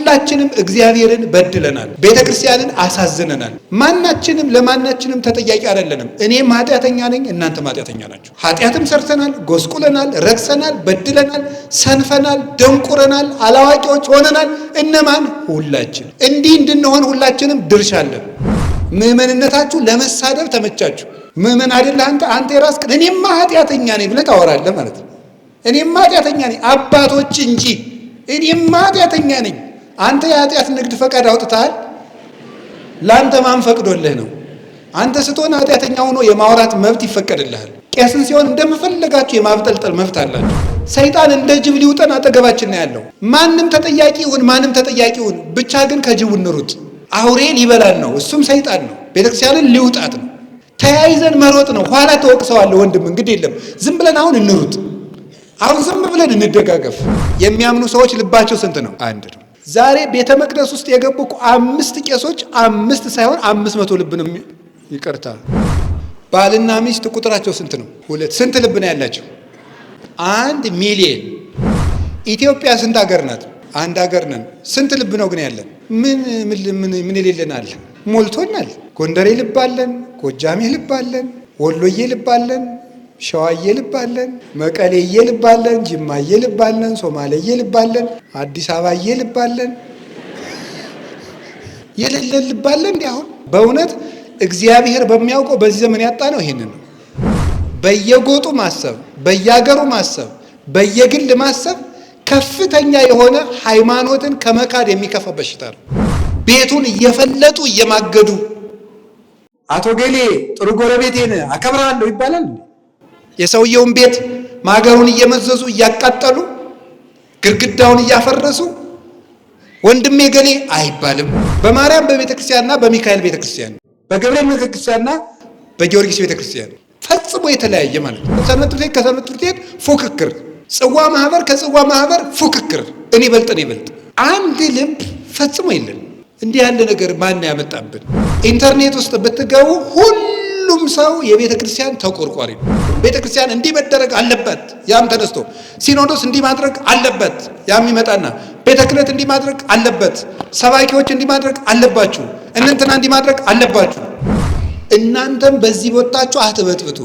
ሁላችንም እግዚአብሔርን በድለናል፣ ቤተክርስቲያንን አሳዝነናል። ማናችንም ለማናችንም ተጠያቂ አይደለንም። እኔም ኃጢአተኛ ነኝ፣ እናንተም ኃጢአተኛ ናችሁ። ኃጢአትም ሰርተናል፣ ጎስቁለናል፣ ረክሰናል፣ በድለናል፣ ሰንፈናል፣ ደንቁረናል፣ አላዋቂዎች ሆነናል። እነማን? ሁላችን። እንዲህ እንድንሆን ሁላችንም ድርሻ አለን። ምእመንነታችሁ ለመሳደብ ተመቻችሁ። ምእመን አይደለ አንተ የራስህ እኔማ ኃጢአተኛ ነኝ ብለህ ታወራለህ ማለት ነው። እኔማ ኃጢአተኛ ነኝ አባቶች እንጂ እኔማ ኃጢአተኛ ነኝ። አንተ የኃጢአት ንግድ ፈቃድ አውጥተሃል። ለአንተ ማን ፈቅዶልህ ነው? አንተ ስትሆን ኃጢአተኛ ሆኖ የማውራት መብት ይፈቀድልሃል። ቄስን ሲሆን እንደምፈልጋችሁ የማብጠልጠል መብት አላችሁ። ሰይጣን እንደ ጅብ ሊውጠን አጠገባችን ነው ያለው። ማንም ተጠያቂ ይሁን ማንም ተጠያቂ ይሁን፣ ብቻ ግን ከጅቡ እንሩጥ። አውሬ ሊበላን ነው፣ እሱም ሰይጣን ነው። ቤተክርስቲያንን ሊውጣት ነው። ተያይዘን መሮጥ ነው። ኋላ ተወቅሰዋለሁ ወንድም፣ እንግዲህ የለም ዝም ብለን አሁን እንሩጥ። አሁን ዝም ብለን እንደጋገፍ። የሚያምኑ ሰዎች ልባቸው ስንት ነው? አንድ ነው። ዛሬ ቤተ መቅደስ ውስጥ የገቡ 5 ቄሶች 5 ሳይሆን 500 ልብ ነው። ይቅርታ፣ ባልና ሚስት ቁጥራቸው ስንት ነው? 2። ስንት ልብ ነው ያላቸው? 1 ሚሊዮን። ኢትዮጵያ ስንት ሀገር ናት? አንድ ሀገር ነን። ስንት ልብ ነው ግን ያለን? ምን የሌለናል? ሞልቶናል። ጎንደሬ ልብ አለን፣ ጎጃሜ ልብ አለን፣ ወሎዬ ልብ አለን፣ ሸዋዬ ልብ አለን፣ መቀሌዬ ልብ አለን፣ ጅማዬ ልብ አለን፣ ሶማሌዬ ልብ አለን፣ አዲስ አበባዬ ልብ አለን። የሌለን ልብ አለን። እንዲህ አሁን በእውነት እግዚአብሔር በሚያውቀው በዚህ ዘመን ያጣ ነው ይሄንን ነው። በየጎጡ ማሰብ፣ በየሀገሩ ማሰብ፣ በየግል ማሰብ ከፍተኛ የሆነ ሃይማኖትን ከመካድ የሚከፋ በሽታ ነው። ቤቱን እየፈለጡ እየማገዱ አቶ ገሌ ጥሩ ጎረቤቴን አከብራለሁ ይባላል። የሰውየውን ቤት ማገሩን እየመዘዙ እያቃጠሉ ግድግዳውን እያፈረሱ ወንድሜ ገሌ አይባልም። በማርያም በቤተክርስቲያንና በሚካኤል ቤተክርስቲያን፣ በገብርኤል ቤተክርስቲያንና በጊዮርጊስ ቤተክርስቲያን ፈጽሞ የተለያየ ማለት ነው። ሰንበት ትምህርት ቤት ከሰንበት ትምህርት ቤት ፉክክር፣ ጽዋ ማህበር ከጽዋ ማህበር ፉክክር፣ እኔ በልጥ አንድ ልብ ፈጽሞ የለን። እንዲህ ያለ ነገር ማን ያመጣብን? ኢንተርኔት ውስጥ ብትገቡ ሁሉም ሰው የቤተ ክርስቲያን ተቆርቋሪ ነው። ቤተ ክርስቲያን እንዲህ መደረግ አለበት፣ ያም ተነስቶ ሲኖዶስ እንዲህ ማድረግ አለበት፣ ያም ይመጣና ቤተ ክህነት እንዲህ ማድረግ አለበት፣ ሰባኪዎች እንዲህ ማድረግ አለባችሁ፣ እንትና እንዲህ ማድረግ አለባችሁ። እናንተም በዚህ ቦታችሁ አትበጥብጡ።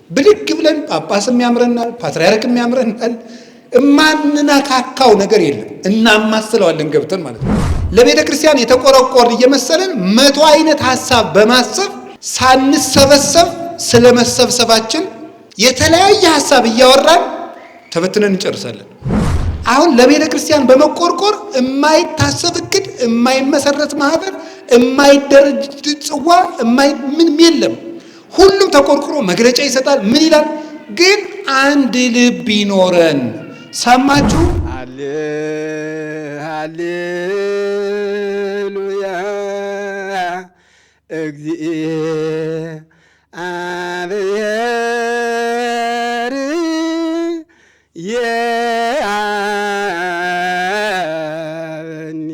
ብድግ ብለን ጳጳስም ያምረናል፣ ፓትርያርክም ያምረናል። እማንነካካው ነገር የለም። እናማስለዋለን ገብተን ማለት ነው። ለቤተ ክርስቲያን የተቆረቆር እየመሰለን 100 አይነት ሐሳብ በማሰብ ሳንሰበሰብ ስለ መሰብሰባችን የተለያየ ሐሳብ እያወራን ተበትነን እንጨርሳለን። አሁን ለቤተ ክርስቲያን በመቆርቆር የማይታሰብ እቅድ፣ የማይመሰረት ማህበር፣ የማይደረጅ ጽዋ፣ ምንም የለም። ሁሉም ተቆርቁሮ መግለጫ ይሰጣል። ምን ይላል? ግን አንድ ልብ ይኖረን። ሰማችሁ? ሃሌሉያ እግዚአብሔር የአብኒ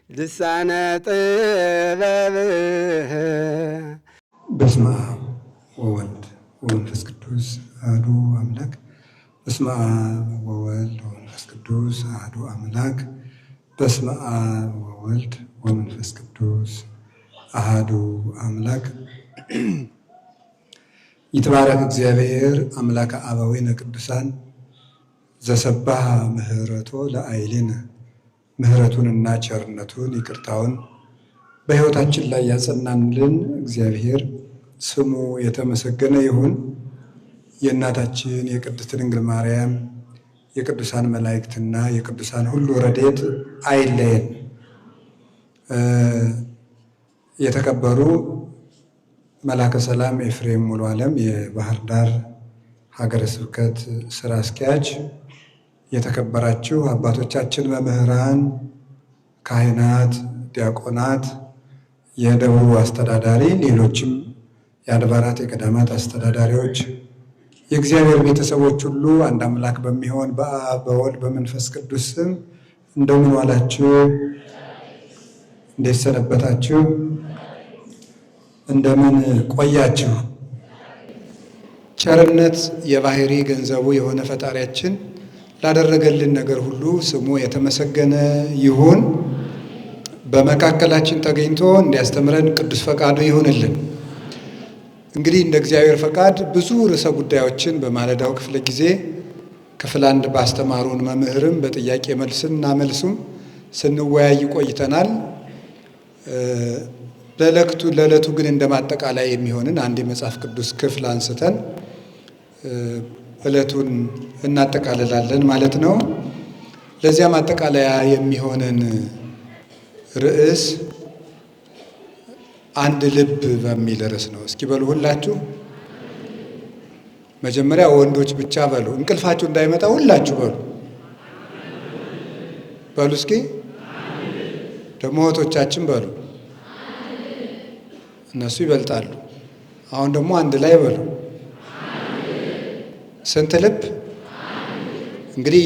ልሳነ ጥበብህ። በስመ አብ ወወልድ ወመንፈስ ቅዱስ አሐዱ አምላክ። በስመ አብ ወወልድ ወመንፈስ ቅዱስ አሐዱ አምላክ። በስመ አብ ወወልድ ወመንፈስ ቅዱስ አሐዱ አምላክ። ይትባረክ እግዚአብሔር አምላከ አበዊነ ቅዱሳን ዘሰባህ ምህረቶ ለአይሊነ። ምህረቱንና ቸርነቱን ይቅርታውን በሕይወታችን ላይ ያጸናንልን እግዚአብሔር ስሙ የተመሰገነ ይሁን። የእናታችን የቅድስት ድንግል ማርያም የቅዱሳን መላእክትና የቅዱሳን ሁሉ ረድኤት አይለየን። የተከበሩ መላከ ሰላም ኤፍሬም ሙሉ ዓለም የባህር ዳር ሀገረ ስብከት ስራ አስኪያጅ፣ የተከበራችሁ አባቶቻችን መምህራን፣ ካህናት፣ ዲያቆናት፣ የደቡብ አስተዳዳሪ፣ ሌሎችም የአድባራት የገዳማት አስተዳዳሪዎች፣ የእግዚአብሔር ቤተሰቦች ሁሉ አንድ አምላክ በሚሆን በአብ በወልድ በመንፈስ ቅዱስ ስም እንደምን ዋላችሁ? እንዴት ሰነበታችሁ? እንደምን ቆያችሁ? ቸርነት የባህሪ ገንዘቡ የሆነ ፈጣሪያችን ላደረገልን ነገር ሁሉ ስሙ የተመሰገነ ይሁን። በመካከላችን ተገኝቶ እንዲያስተምረን ቅዱስ ፈቃዱ ይሁንልን። እንግዲህ እንደ እግዚአብሔር ፈቃድ ብዙ ርዕሰ ጉዳዮችን በማለዳው ክፍለ ጊዜ ክፍል አንድ ባስተማሩን መምህርም በጥያቄ መልስና መልሱም ስንወያይ ቆይተናል። ለዕለቱ ግን እንደ ማጠቃለያ የሚሆንን አንድ የመጽሐፍ ቅዱስ ክፍል አንስተን ዕለቱን እናጠቃልላለን ማለት ነው። ለዚያ ማጠቃለያ የሚሆንን ርዕስ አንድ ልብ በሚል ርዕስ ነው። እስኪ በሉ ሁላችሁ። መጀመሪያ ወንዶች ብቻ በሉ፣ እንቅልፋችሁ እንዳይመጣ ሁላችሁ በሉ በሉ። እስኪ ደግሞ እህቶቻችን በሉ፣ እነሱ ይበልጣሉ። አሁን ደግሞ አንድ ላይ በሉ። ስንት ልብ? እንግዲህ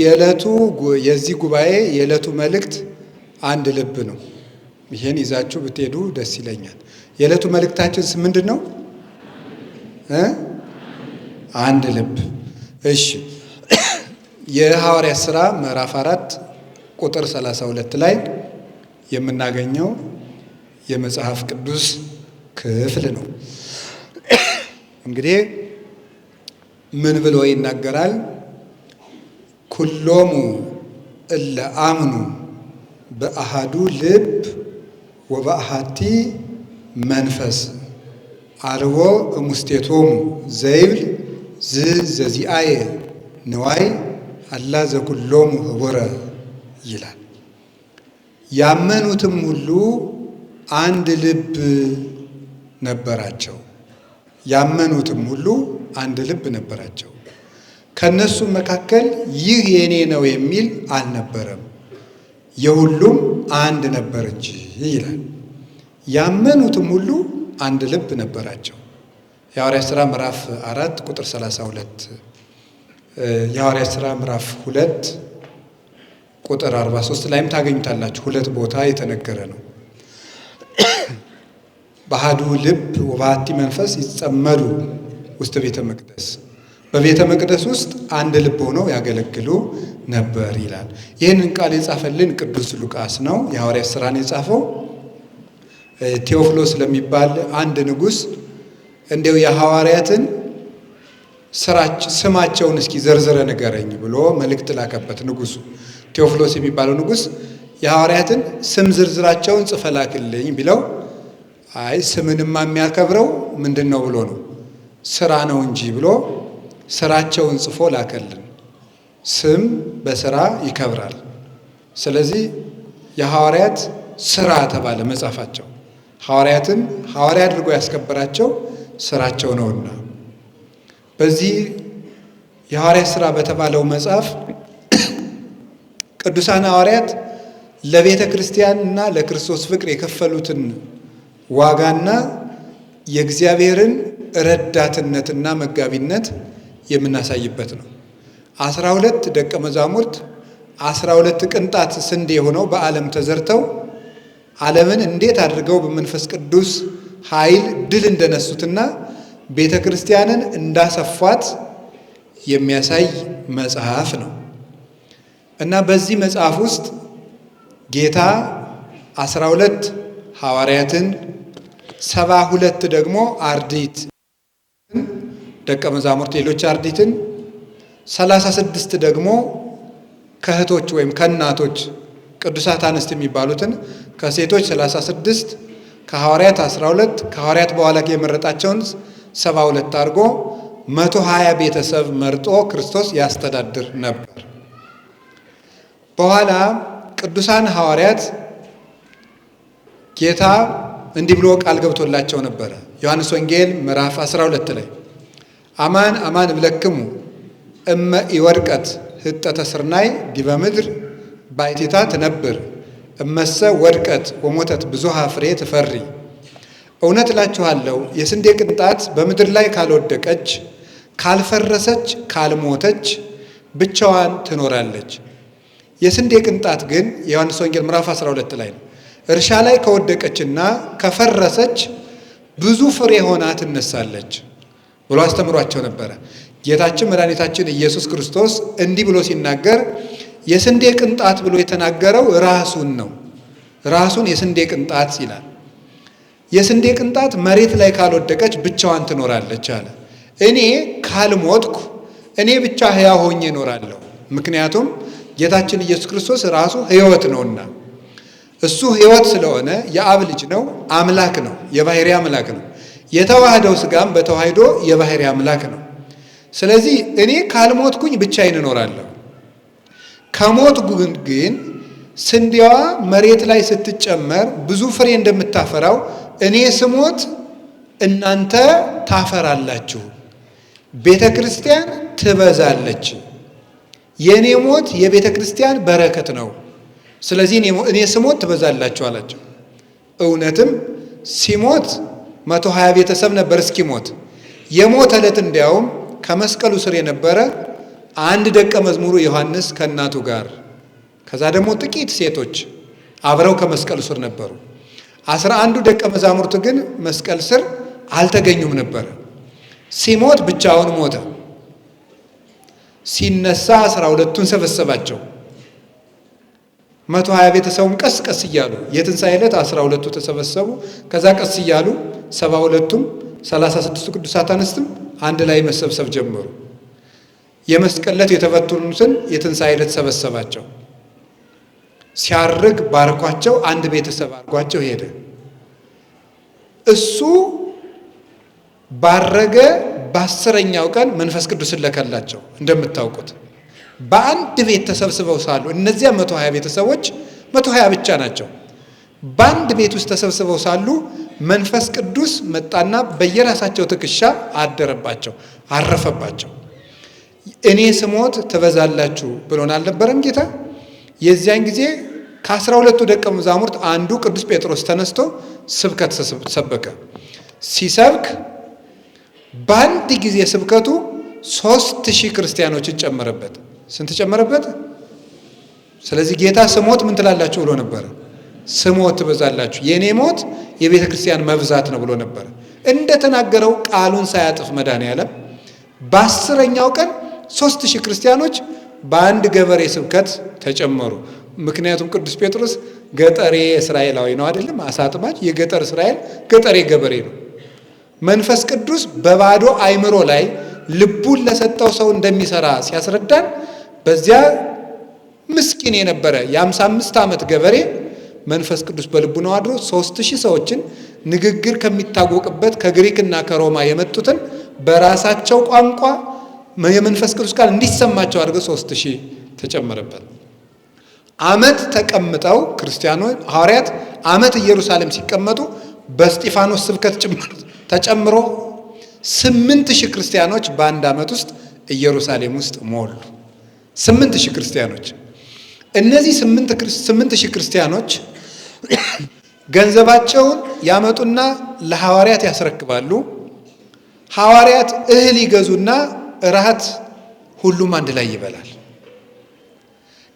የዚህ ጉባኤ የዕለቱ መልእክት አንድ ልብ ነው። ይሄን ይዛችሁ ብትሄዱ ደስ ይለኛል። የዕለቱ መልእክታችን ምንድን ነው? አንድ ልብ። እሺ፣ የሐዋርያት ሥራ ምዕራፍ 4 ቁጥር 32 ላይ የምናገኘው የመጽሐፍ ቅዱስ ክፍል ነው። እንግዲህ ምን ብሎ ይናገራል? ኩሎሙ እለ አምኑ በአሃዱ ልብ ወበአሃቲ መንፈስ አልቦ እሙስቴቶሙ ዘይብል ዘዚአየ ንዋይ አላ ዘኩሎሙ ህቡረ ይላል። ያመኑትም ሁሉ አንድ ልብ ነበራቸው። ያመኑትም ሁሉ አንድ ልብ ነበራቸው። ከነሱም መካከል ይህ የኔ ነው የሚል አልነበረም፣ የሁሉም አንድ ነበር እንጂ ይላል። ያመኑትም ሁሉ አንድ ልብ ነበራቸው። የሐዋርያት ሥራ ምዕራፍ 4 ቁጥር 32፣ የሐዋርያት ሥራ ምዕራፍ 2 ቁጥር 43 ላይም ታገኙታላችሁ። ሁለት ቦታ የተነገረ ነው። በአሐዱ ልብ ወበአሐቲ መንፈስ ይጸመዱ ውስጥ ቤተ መቅደስ፣ በቤተ መቅደስ ውስጥ አንድ ልብ ሆነው ያገለግሉ ነበር ይላል። ይህንን ቃል የጻፈልን ቅዱስ ሉቃስ ነው። የሐዋርያት ሥራን የጻፈው ቴዎፍሎስ ለሚባል አንድ ንጉሥ እንዲያው የሐዋርያትን ስማቸውን እስኪ ዘርዝረ ንገረኝ ብሎ መልእክት ላከበት። ንጉሡ ቴዎፍሎስ የሚባለው ንጉሥ የሐዋርያትን ስም ዝርዝራቸውን ጽፈ ላክልኝ ቢለው፣ አይ ስምንማ የሚያከብረው ምንድን ነው ብሎ ነው፣ ስራ ነው እንጂ ብሎ ስራቸውን ጽፎ ላከልን። ስም በስራ ይከብራል። ስለዚህ የሐዋርያት ስራ ተባለ መጽሐፋቸው። ሐዋርያትን ሐዋርያ አድርጎ ያስከበራቸው ስራቸው ነውና በዚህ የሐዋርያት ሥራ በተባለው መጽሐፍ ቅዱሳን ሐዋርያት ለቤተ ክርስቲያንና ለክርስቶስ ፍቅር የከፈሉትን ዋጋና የእግዚአብሔርን ረዳትነትና መጋቢነት የምናሳይበት ነው። 12 ደቀ መዛሙርት 12 ቅንጣት ስንዴ ሆነው በዓለም ተዘርተው ዓለምን እንዴት አድርገው በመንፈስ ቅዱስ ኃይል ድል እንደነሱትና ቤተ ክርስቲያንን እንዳሰፏት የሚያሳይ መጽሐፍ ነው እና በዚህ መጽሐፍ ውስጥ ጌታ 12 ሐዋርያትን 72 ደግሞ አርዲት ደቀ መዛሙርት ሌሎች አርዲትን 36 ደግሞ ከእህቶች ወይም ከእናቶች ቅዱሳት አንስት የሚባሉትን ከሴቶች 36 ከሐዋርያት 12 ከሐዋርያት በኋላ የመረጣቸውን 72 አድርጎ 120 ቤተሰብ መርጦ ክርስቶስ ያስተዳድር ነበር። በኋላ ቅዱሳን ሐዋርያት ጌታ እንዲህ ብሎ ቃል ገብቶላቸው ነበረ። ዮሐንስ ወንጌል ምዕራፍ 12 ላይ አማን አማን እብለክሙ እመ ኢወድቀት ህጠተ ስርናይ ዲበ ምድር ባሕቲታ ትነብር እመሰ ወድቀት ወሞተት ብዙሃ ፍሬ ትፈሪ። እውነት እላችኋለሁ የስንዴ ቅንጣት በምድር ላይ ካልወደቀች፣ ካልፈረሰች፣ ካልሞተች ብቻዋን ትኖራለች። የስንዴ ቅንጣት ግን የዮሐንስ ወንጌል ምዕራፍ 12 ላይ ነው፣ እርሻ ላይ ከወደቀችና ከፈረሰች ብዙ ፍሬ ሆና ትነሳለች ብሎ አስተምሯቸው ነበረ። ጌታችን መድኃኒታችን ኢየሱስ ክርስቶስ እንዲህ ብሎ ሲናገር የስንዴ ቅንጣት ብሎ የተናገረው ራሱን ነው። ራሱን የስንዴ ቅንጣት ይላል። የስንዴ ቅንጣት መሬት ላይ ካልወደቀች ብቻዋን ትኖራለች አለ። እኔ ካልሞትኩ እኔ ብቻ ሕያው ሆኜ እኖራለሁ። ምክንያቱም ጌታችን ኢየሱስ ክርስቶስ ራሱ ሕይወት ነውና፣ እሱ ሕይወት ስለሆነ የአብ ልጅ ነው፣ አምላክ ነው፣ የባሕርይ አምላክ ነው። የተዋህደው ሥጋም በተዋህዶ የባሕርይ አምላክ ነው። ስለዚህ እኔ ካልሞትኩኝ ብቻዬን እኖራለሁ። ከሞትኩ ግን ስንዴዋ መሬት ላይ ስትጨመር ብዙ ፍሬ እንደምታፈራው እኔ ስሞት እናንተ ታፈራላችሁ፣ ቤተ ክርስቲያን ትበዛለች። የእኔ ሞት የቤተ ክርስቲያን በረከት ነው። ስለዚህ እኔ ስሞት ትበዛላችሁ አላቸው። እውነትም ሲሞት 120 ቤተሰብ ነበር እስኪሞት። የሞት ዕለት እንዲያውም ከመስቀሉ ስር የነበረ አንድ ደቀ መዝሙሩ ዮሐንስ ከእናቱ ጋር፣ ከዛ ደግሞ ጥቂት ሴቶች አብረው ከመስቀሉ ስር ነበሩ። 11ዱ ደቀ መዛሙርቱ ግን መስቀል ስር አልተገኙም ነበር። ሲሞት ብቻውን ሞተ። ሲነሳ 12ቱን ሰበሰባቸው። 120 ቤተሰቡም ቀስ ቀስ እያሉ የትንሣኤ ዕለት 12ቱ ተሰበሰቡ። ከዛ ቀስ እያሉ 72ቱም 36ቱ ቅዱሳት አንስትም አንድ ላይ መሰብሰብ ጀመሩ። የመስቀል ዕለት የተፈተኑትን የትንሣኤ ዕለት ሰበሰባቸው። ሲያርግ ባርኳቸው፣ አንድ ቤተሰብ አድርጓቸው ሄደ። እሱ ባረገ በ10ኛው ቀን መንፈስ ቅዱስን ለከላቸው። እንደምታውቁት በአንድ ቤት ተሰብስበው ሳሉ እነዚያ 120 ቤተሰቦች 120 ብቻ ናቸው። በአንድ ቤት ውስጥ ተሰብስበው ሳሉ መንፈስ ቅዱስ መጣና በየራሳቸው ትከሻ አደረባቸው፣ አረፈባቸው። እኔ ስሞት ትበዛላችሁ ብሎን አልነበረም ጌታ? የዚያን ጊዜ ከ12ቱ ደቀ መዛሙርት አንዱ ቅዱስ ጴጥሮስ ተነስቶ ስብከት ሰበከ። ሲሰብክ በአንድ ጊዜ ስብከቱ 3000 ክርስቲያኖችን ጨመረበት። ስንት ጨመረበት? ስለዚህ ጌታ ስሞት ምን ትላላችሁ ብሎ ነበረ? ስሞት ትበዛላችሁ፣ የእኔ ሞት የቤተ ክርስቲያን መብዛት ነው ብሎ ነበረ። እንደተናገረው ቃሉን ሳያጥፍ መድኃኔዓለም በ10ኛው ቀን 3000 ክርስቲያኖች በአንድ ገበሬ ስብከት ተጨመሩ። ምክንያቱም ቅዱስ ጴጥሮስ ገጠሬ እስራኤላዊ ነው አይደለም? አሳ አጥማጅ፣ የገጠር እስራኤል ገጠሬ ገበሬ ነው። መንፈስ ቅዱስ በባዶ አእምሮ ላይ ልቡን ለሰጠው ሰው እንደሚሰራ ሲያስረዳን በዚያ ምስኪን የነበረ የ55 ዓመት ገበሬ መንፈስ ቅዱስ በልቡ ነው አድሮ 3000 ሰዎችን ንግግር ከሚታወቅበት ከግሪክና ከሮማ የመጡትን በራሳቸው ቋንቋ የመንፈስ ቅዱስ ቃል እንዲሰማቸው አድርገው 3000 ተጨመረበት። ዓመት ተቀምጠው ክርስቲያኖች ሐዋርያት ዓመት ኢየሩሳሌም ሲቀመጡ በእስጢፋኖስ ስብከት ተጨምሮ 8000 ክርስቲያኖች በአንድ ዓመት ውስጥ ኢየሩሳሌም ውስጥ ሞሉ። 8000 ክርስቲያኖች። እነዚህ 8000 ክርስቲያኖች ገንዘባቸውን ያመጡና ለሐዋርያት ያስረክባሉ። ሐዋርያት እህል ይገዙና እራት ሁሉም አንድ ላይ ይበላል።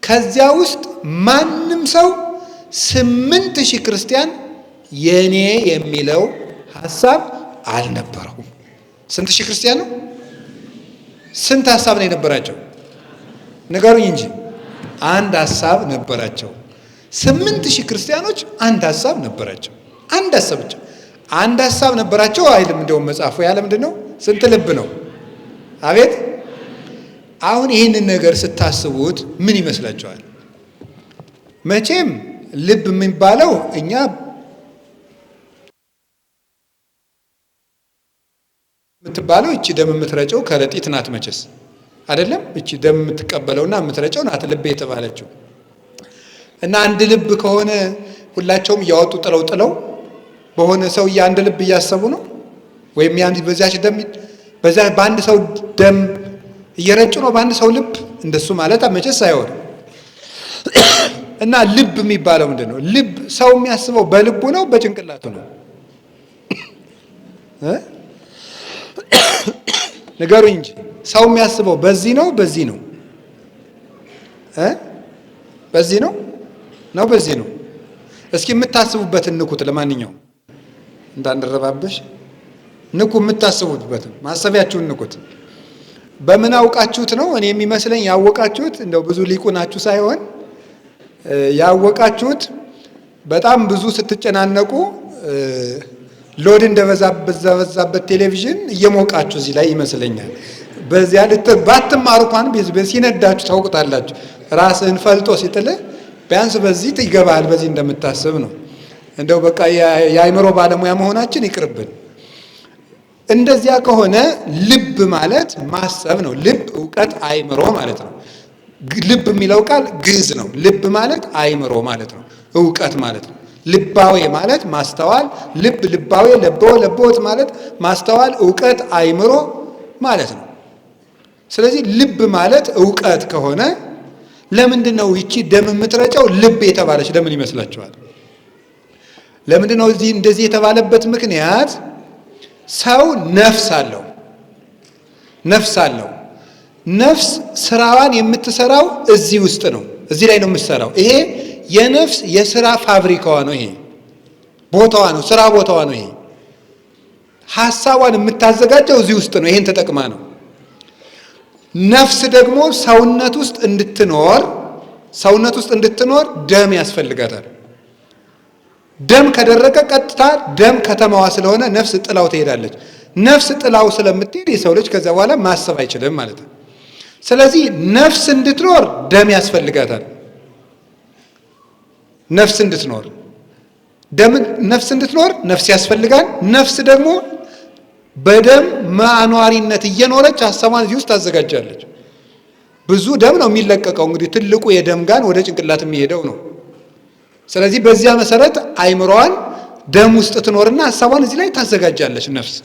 ከዚያ ውስጥ ማንም ሰው 8000 ክርስቲያን የኔ የሚለው ሐሳብ አልነበረውም። ስንት ሺህ ክርስቲያን ነው? ስንት ሐሳብ ነው የነበራቸው? ንገሩኝ እንጂ። አንድ ሐሳብ ነበራቸው። 8000 ክርስቲያኖች አንድ ሐሳብ ነበራቸው። አንድ ሐሳብ ብቻ አንድ ሐሳብ ነበራቸው አይልም። እንደውም መጽሐፉ ያለ ምንድን ነው? ስንት ልብ ነው? አቤት! አሁን ይህንን ነገር ስታስቡት ምን ይመስላችኋል? መቼም ልብ የሚባለው እኛ የምትባለው እቺ ደም የምትረጨው ከረጢት ናት መቼስ አይደለም? እቺ ደም የምትቀበለውና የምትረጨው ናት ልብ የተባለችው። እና አንድ ልብ ከሆነ ሁላቸውም እያወጡ ጥለው በሆነ ሰው አንድ ልብ እያሰቡ ነው? ወይም በዛች ደም በዛ በአንድ ሰው ደም እየረጩ ነው በአንድ ሰው ልብ? እንደሱ ማለት መቼስ አይሆንም። እና ልብ የሚባለው ምንድን ነው? ልብ ሰው የሚያስበው በልቡ ነው በጭንቅላቱ ነው? ንገሩኝ እንጂ ሰው የሚያስበው በዚህ ነው በዚህ ነው? በዚህ ነው በዚህ ነው? እስኪ የምታስቡበትን ንኩት። ለማንኛውም እንዳንረባበሽ ንኩ፣ የምታስቡበትን ማሰቢያችሁን ንኩት። በምን አውቃችሁት ነው? እኔ የሚመስለኝ ያወቃችሁት እንደው ብዙ ሊቁ ናችሁ ሳይሆን ያወቃችሁት በጣም ብዙ ስትጨናነቁ ሎድ እንደበዛበት ቴሌቪዥን እየሞቃችሁ እዚህ ላይ ይመስለኛል። በዚያ ባትማሩ እንኳን ሲነዳችሁ ታውቁታላችሁ። ራስህን ፈልጦ ሲጥልህ ቢያንስ በዚህ ይገባል፣ በዚህ እንደምታስብ ነው። እንደው በቃ የአእምሮ ባለሙያ መሆናችን ይቅርብን። እንደዚያ ከሆነ ልብ ማለት ማሰብ ነው። ልብ እውቀት፣ አእምሮ ማለት ነው። ልብ የሚለው ቃል ግዕዝ ነው። ልብ ማለት አእምሮ ማለት ነው፣ እውቀት ማለት ነው። ልባዌ ማለት ማስተዋል፣ ልብ ልባዌ፣ ለቦት ማለት ማስተዋል፣ እውቀት፣ አእምሮ ማለት ነው። ስለዚህ ልብ ማለት እውቀት ከሆነ ለምንድን ነው ይቺ ደም የምትረጨው ልብ የተባለች? ለምን ይመስላችኋል? ለምንድን ነው እንደዚህ የተባለበት ምክንያት ሰው ነፍስ አለው። ነፍስ ስራዋን የምትሰራው እዚህ ውስጥ ነው። እዚህ ላይ ነው የምትሰራው። ይሄ የነፍስ የስራ ፋብሪካዋ ነው። ይሄ ቦታዋ ነው፣ ስራ ቦታዋ ነው። ይሄ ሐሳቧን የምታዘጋጀው እዚህ ውስጥ ነው። ይሄን ተጠቅማ ነው። ነፍስ ደግሞ ሰውነት ውስጥ እንድትኖር ደም ያስፈልጋታል። ደም ከደረቀ ቀጥታ ደም ከተማዋ ስለሆነ ነፍስ ጥላው ትሄዳለች። ነፍስ ጥላው ስለምትሄድ የሰው ልጅ ከዛ በኋላ ማሰብ አይችልም ማለት ነው። ስለዚህ ነፍስ እንድትኖር ደም ያስፈልጋታል። ነፍስ እንድትኖር ነፍስ ያስፈልጋል። ነፍስ ደግሞ በደም ማኗሪነት እየኖረች ሐሳቧን እዚህ ውስጥ ታዘጋጃለች። ብዙ ደም ነው የሚለቀቀው። እንግዲህ ትልቁ የደም ጋን ወደ ጭንቅላት የሚሄደው ነው። ስለዚህ በዚያ መሰረት አእምሮዋን ደም ውስጥ ትኖርና ሐሳቧን እዚህ ላይ ታዘጋጃለች ነፍስ።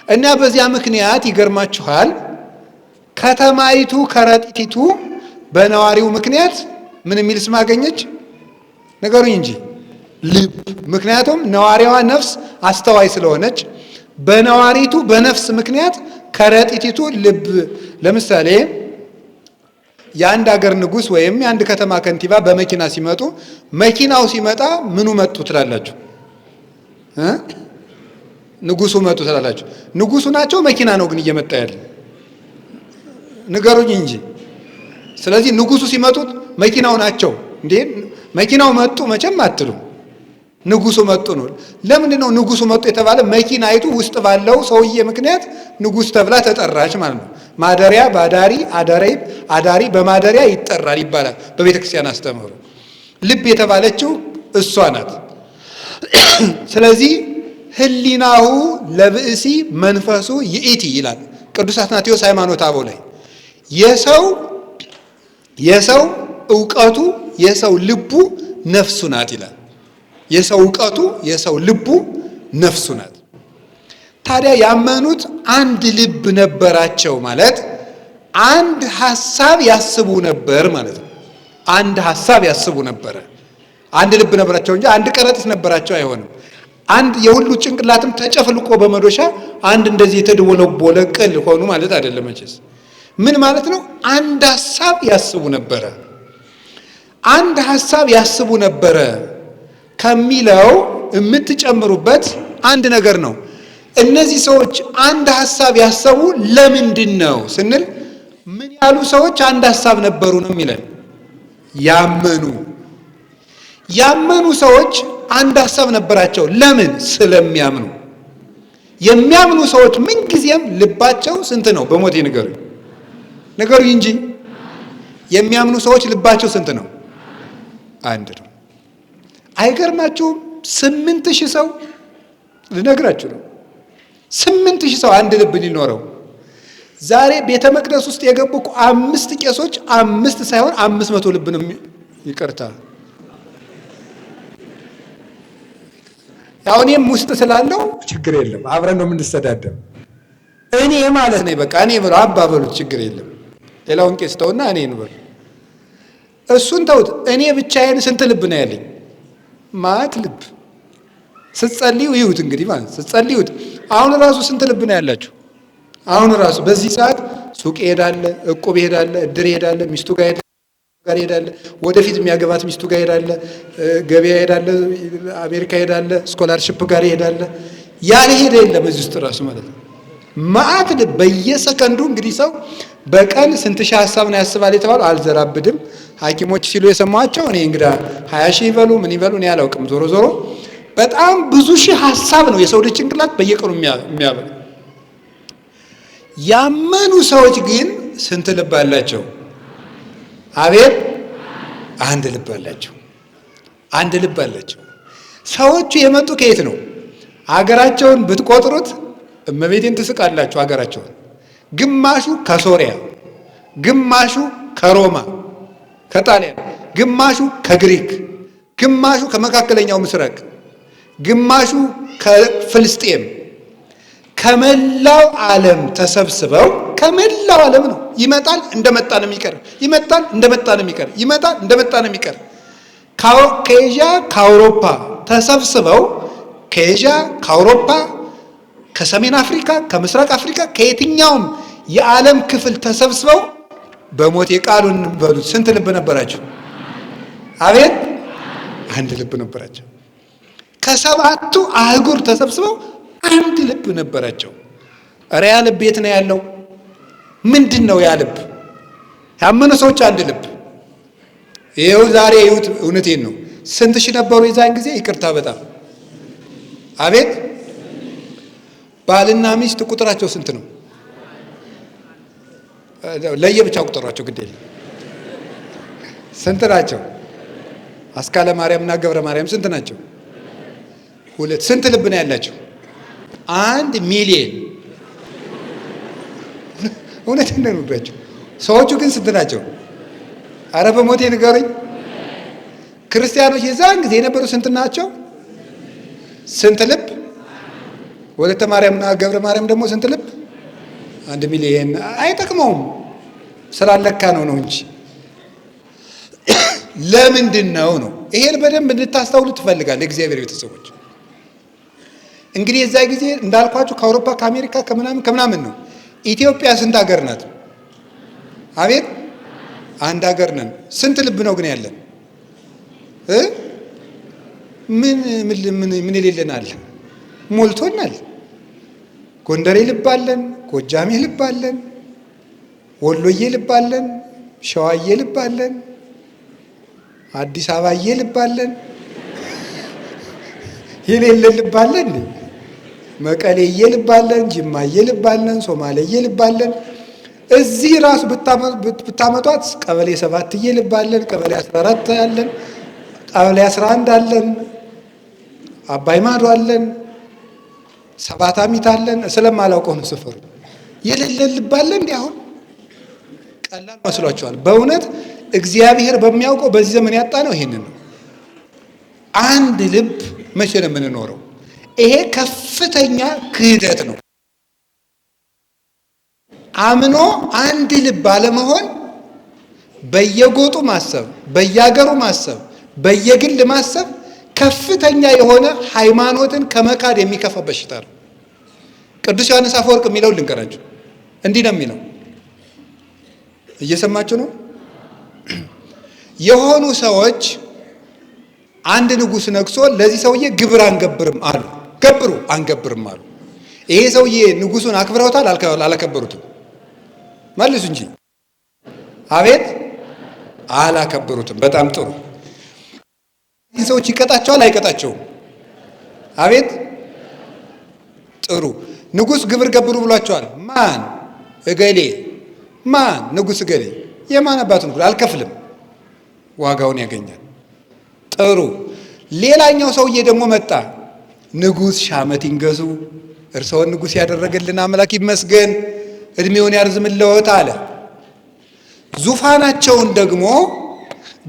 እና በዚያ ምክንያት ይገርማችኋል፣ ከተማይቱ ከረጢቲቱ በነዋሪው ምክንያት ምን የሚል ስም አገኘች? ነገሩኝ እንጂ ልብ። ምክንያቱም ነዋሪዋ ነፍስ አስተዋይ ስለሆነች በነዋሪቱ በነፍስ ምክንያት ከረጢቲቱ ልብ። ለምሳሌ የአንድ ሀገር ንጉሥ ወይም የአንድ ከተማ ከንቲባ በመኪና ሲመጡ መኪናው ሲመጣ ምኑ መጡ ትላላችሁ? ንጉሱ መጡ ትላላችሁ? ንጉሱ ናቸው መኪና ነው ግን እየመጣ ያለ? ንገሩኝ እንጂ። ስለዚህ ንጉሱ ሲመጡት መኪናው ናቸው እንዴ? መኪናው መጡ መቼም አትሉ፣ ንጉሱ መጡ ነው። ለምንድን ነው ንጉሱ መጡ የተባለ? መኪናይቱ ውስጥ ባለው ሰውዬ ምክንያት ንጉስ ተብላ ተጠራች ማለት ነው። ማደሪያ ባዳሪ፣ አዳሪ በማደሪያ ይጠራል ይባላል በቤተ ክርስቲያን አስተምህሮ። ልብ የተባለችው እሷ ናት። ስለዚህ ህሊናሁ ለብእሲ መንፈሱ ይእቲ ይላል ቅዱስ አትናቴዎስ ሃይማኖተ አበው ላይ። የሰው እውቀቱ የሰው ልቡ ነፍሱ ናት ይላል። የሰው እውቀቱ የሰው ልቡ ነፍሱ ናት። ታዲያ ያመኑት አንድ ልብ ነበራቸው ማለት አንድ ሐሳብ ያስቡ ነበር ማለት ነው። አንድ ሐሳብ ያስቡ ነበረ። አንድ ልብ ነበራቸው እንጂ አንድ ከረጢት ነበራቸው አይሆንም። አንድ የሁሉ ጭንቅላትም ተጨፍልቆ በመዶሻ አንድ እንደዚህ የተደወለቦለ ቅል ሆኑ ማለት አይደለም። መቼስ ምን ማለት ነው? አንድ ሐሳብ ያስቡ ነበረ። አንድ ሐሳብ ያስቡ ነበረ ከሚለው የምትጨምሩበት አንድ ነገር ነው። እነዚህ ሰዎች አንድ ሐሳብ ያሰቡ ለምንድን ነው ስንል ምን ያሉ ሰዎች አንድ ሐሳብ ነበሩ ነው የሚለን? ያመኑ ሰዎች አንድ ሐሳብ ነበራቸው። ለምን? ስለሚያምኑ። የሚያምኑ ሰዎች ምንጊዜም ልባቸው ስንት ነው? በሞቴ ንገሩኝ እንጂ የሚያምኑ ሰዎች ልባቸው ስንት ነው? አንድ ነው። አይገርማችሁም? 8,000 ሰው ልነግራችሁ ነው። 8,000 ሰው አንድ ልብ ሊኖረው። ዛሬ ቤተ መቅደስ ውስጥ የገቡ 5 ቄሶች 5 ሳይሆን 500 ልብ ነው። ይቅርታ ያው እኔም ውስጥ ስላለው ችግር የለም፣ አብረን ነው የምንስተዳደር። እኔ ማለት ነው በቃ እኔ ብለው አባበሉት ችግር የለም። ሌላውን ቄስ ተውና እኔ እንበል። እሱን ተውት። እኔ ብቻዬን ስንት ልብ ነው ያለኝ? ማት ልብ። ስትጸልዩ ይሁት እንግዲህ ማለት ስትጸልዩት። አሁን ራሱ ስንት ልብ ነው ያላችሁ? አሁን ራሱ በዚህ ሰዓት ሱቅ ሄዳለ፣ እቁብ ሄዳለ፣ እድር ሄዳለ፣ ሚስቱ ጋር ሄዳለ፣ ወደፊት የሚያገባት ሚስቱ ጋር ሄዳለ፣ ገበያ ሄዳለ፣ አሜሪካ ሄዳለ፣ ስኮላርሺፕ ጋር ሄዳለ። ያለ ሄደ የለም እዚህ ውስጥ ራሱ ማለት ነው። ማት ልብ በየሰከንዱ እንግዲህ ሰው በቀን ስንት ሺህ ሀሳብ ነው ያስባል የተባሉ አልዘራብድም ሐኪሞች ሲሉ የሰማቸው እኔ እንግዳ 20 ሺህ ይበሉ ምን ይበሉ እኔ አላውቅም። ዞሮ ዞሮ በጣም ብዙ ሺህ ሀሳብ ነው የሰው ልጅ ጭንቅላት በየቀኑ የሚያበላ። ያመኑ ሰዎች ግን ስንት ልብ አላቸው? አቤት አንድ ልብ አላቸው። አንድ ልብ አላቸው። ሰዎቹ የመጡ ከየት ነው? አገራቸውን ብትቆጥሩት እመቤቴን ትስቃላችሁ። አገራቸውን ግማሹ ከሶሪያ፣ ግማሹ ከሮማ ከጣሊያን፣ ግማሹ ከግሪክ፣ ግማሹ ከመካከለኛው ምስራቅ፣ ግማሹ ከፍልስጤም ከመላው ዓለም ተሰብስበው ከመላው ዓለም ነው። ይመጣል እንደመጣ ነው የሚቀር፣ ይመጣል እንደመጣ ነው የሚቀር፣ ይመጣል እንደመጣ ነው የሚቀር። ከኤዥያ ከአውሮፓ ተሰብስበው ከኤዥያ ከአውሮፓ ከሰሜን አፍሪካ ከምስራቅ አፍሪካ ከየትኛውም የዓለም ክፍል ተሰብስበው በሞት የቃሉን በሉት ስንት ልብ ነበራቸው? አቤት አንድ ልብ ነበራቸው። ከሰባቱ አህጉር ተሰብስበው አንድ ልብ ነበራቸው። እረ ያ ልብ የት ነው ያለው? ምንድን ነው ያ ልብ? ያመኑ ሰዎች አንድ ልብ። ይኸው ዛሬ ይሁት እውነቴን ነው። ስንት ሺህ ነበሩ የዛን ጊዜ? ይቅርታ በጣም አቤት ባልና ሚስት ቁጥራቸው ስንት ነው? ለየብቻ ቁጥራቸው ግድ የለም። ስንት ናቸው? አስካለ ማርያምና ገብረ ማርያም ስንት ናቸው? ሁለት። ስንት ልብ ነው ያላቸው? 1 ሚሊዮን። እውነት እንደነውባቸው ሰዎቹ ግን ስንት ናቸው? አረ በሞቴ ንገሩኝ። ክርስቲያኖች የዛን ጊዜ የነበሩ ስንት ናቸው? ስንት ልብ? ወለተ ማርያምና ገብረ ማርያም ደግሞ ስንት ልብ? 1 ሚሊዮን። አይጠቅመውም ስላለካ ነው እንጂ ለምንድን ነው? ይሄን በደንብ እንድታስተውሉ ትፈልጋለህ እግዚአብሔር ቤተሰቦች። እንግዲህ የዛ ጊዜ እንዳልኳችሁ ከአውሮፓ ከአሜሪካ ከምናምን ነው። ኢትዮጵያ ስንት ሀገር ናት? አቤት አንድ ሀገር ነን። ስንት ልብ ነው ግን ያለን? ምን የሌለናል? ሞልቶናል። ጎንደሬ ልብ አለን፣ ጎጃሜ ልብ አለን፣ ወሎዬ ልብ አለን፣ ሸዋዬ ልብ አለን፣ አዲስ አበባዬ ልብ አለን። የሌለን ልብ አለን። መቀሌዬ ልብ አለን፣ ጅማዬ ልብ አለን፣ ሶማሌዬ ልብ አለን። እዚህ ራሱ ብታመጧት ቀበሌ 7ዬ ልብ አለን፣ ቀበሌ 14 አለን፣ ቀበሌ 11 አለን፣ አባይ ማዶ አለን፣ ሰባት አሚት አለን። ስለማላውቀው ነው ስፍሩ። የሌለን ልብ አለ። እንዲህ አሁን ቀላል መስሏቸዋል። በእውነት እግዚአብሔር በሚያውቀው በዚህ ዘመን ያጣ ነው ይሄንን ነው። አንድ ልብ መቼ ነው የምንኖረው? ይሄ ከፍተኛ ክህደት ነው። አምኖ አንድ ልብ አለመሆን በየጎጡ ማሰብ፣ በየሀገሩ ማሰብ፣ በየግል ማሰብ ከፍተኛ የሆነ ሃይማኖትን ከመካድ የሚከፋ በሽታ ነው። ቅዱስ ዮሐንስ አፈወርቅ የሚለው ልንገራችሁ። እንዲህ ነው የሚለው፣ እየሰማችሁ ነው። የሆኑ ሰዎች አንድ ንጉሥ ነግሶ ለዚህ ሰውዬ ግብር አንገብርም አሉ። ገብሩ አንገብርም አሉ። ይሄ ሰውዬ ንጉሱን አክብረውታል? አላከበሩትም? መልሱ እንጂ። አቤት አላከበሩትም። በጣም ጥሩ። ይህ ሰዎች ይቀጣቸዋል? አይቀጣቸውም? አቤት ጥሩ። ንጉሥ ግብር ገብሩ ብሏቸዋል። ማን? እገሌ። ማን? ንጉሥ እገሌ። የማን አባቱ ንጉሥ? አልከፍልም። ዋጋውን ያገኛል። ጥሩ። ሌላኛው ሰውዬ ደግሞ መጣ። ንጉሥ ሺህ ዓመት ይንገሱ፣ እርስዎን ንጉሥ ያደረገልን አምላክ ይመስገን፣ እድሜውን ያርዝምልዎት አለ። ዙፋናቸውን ደግሞ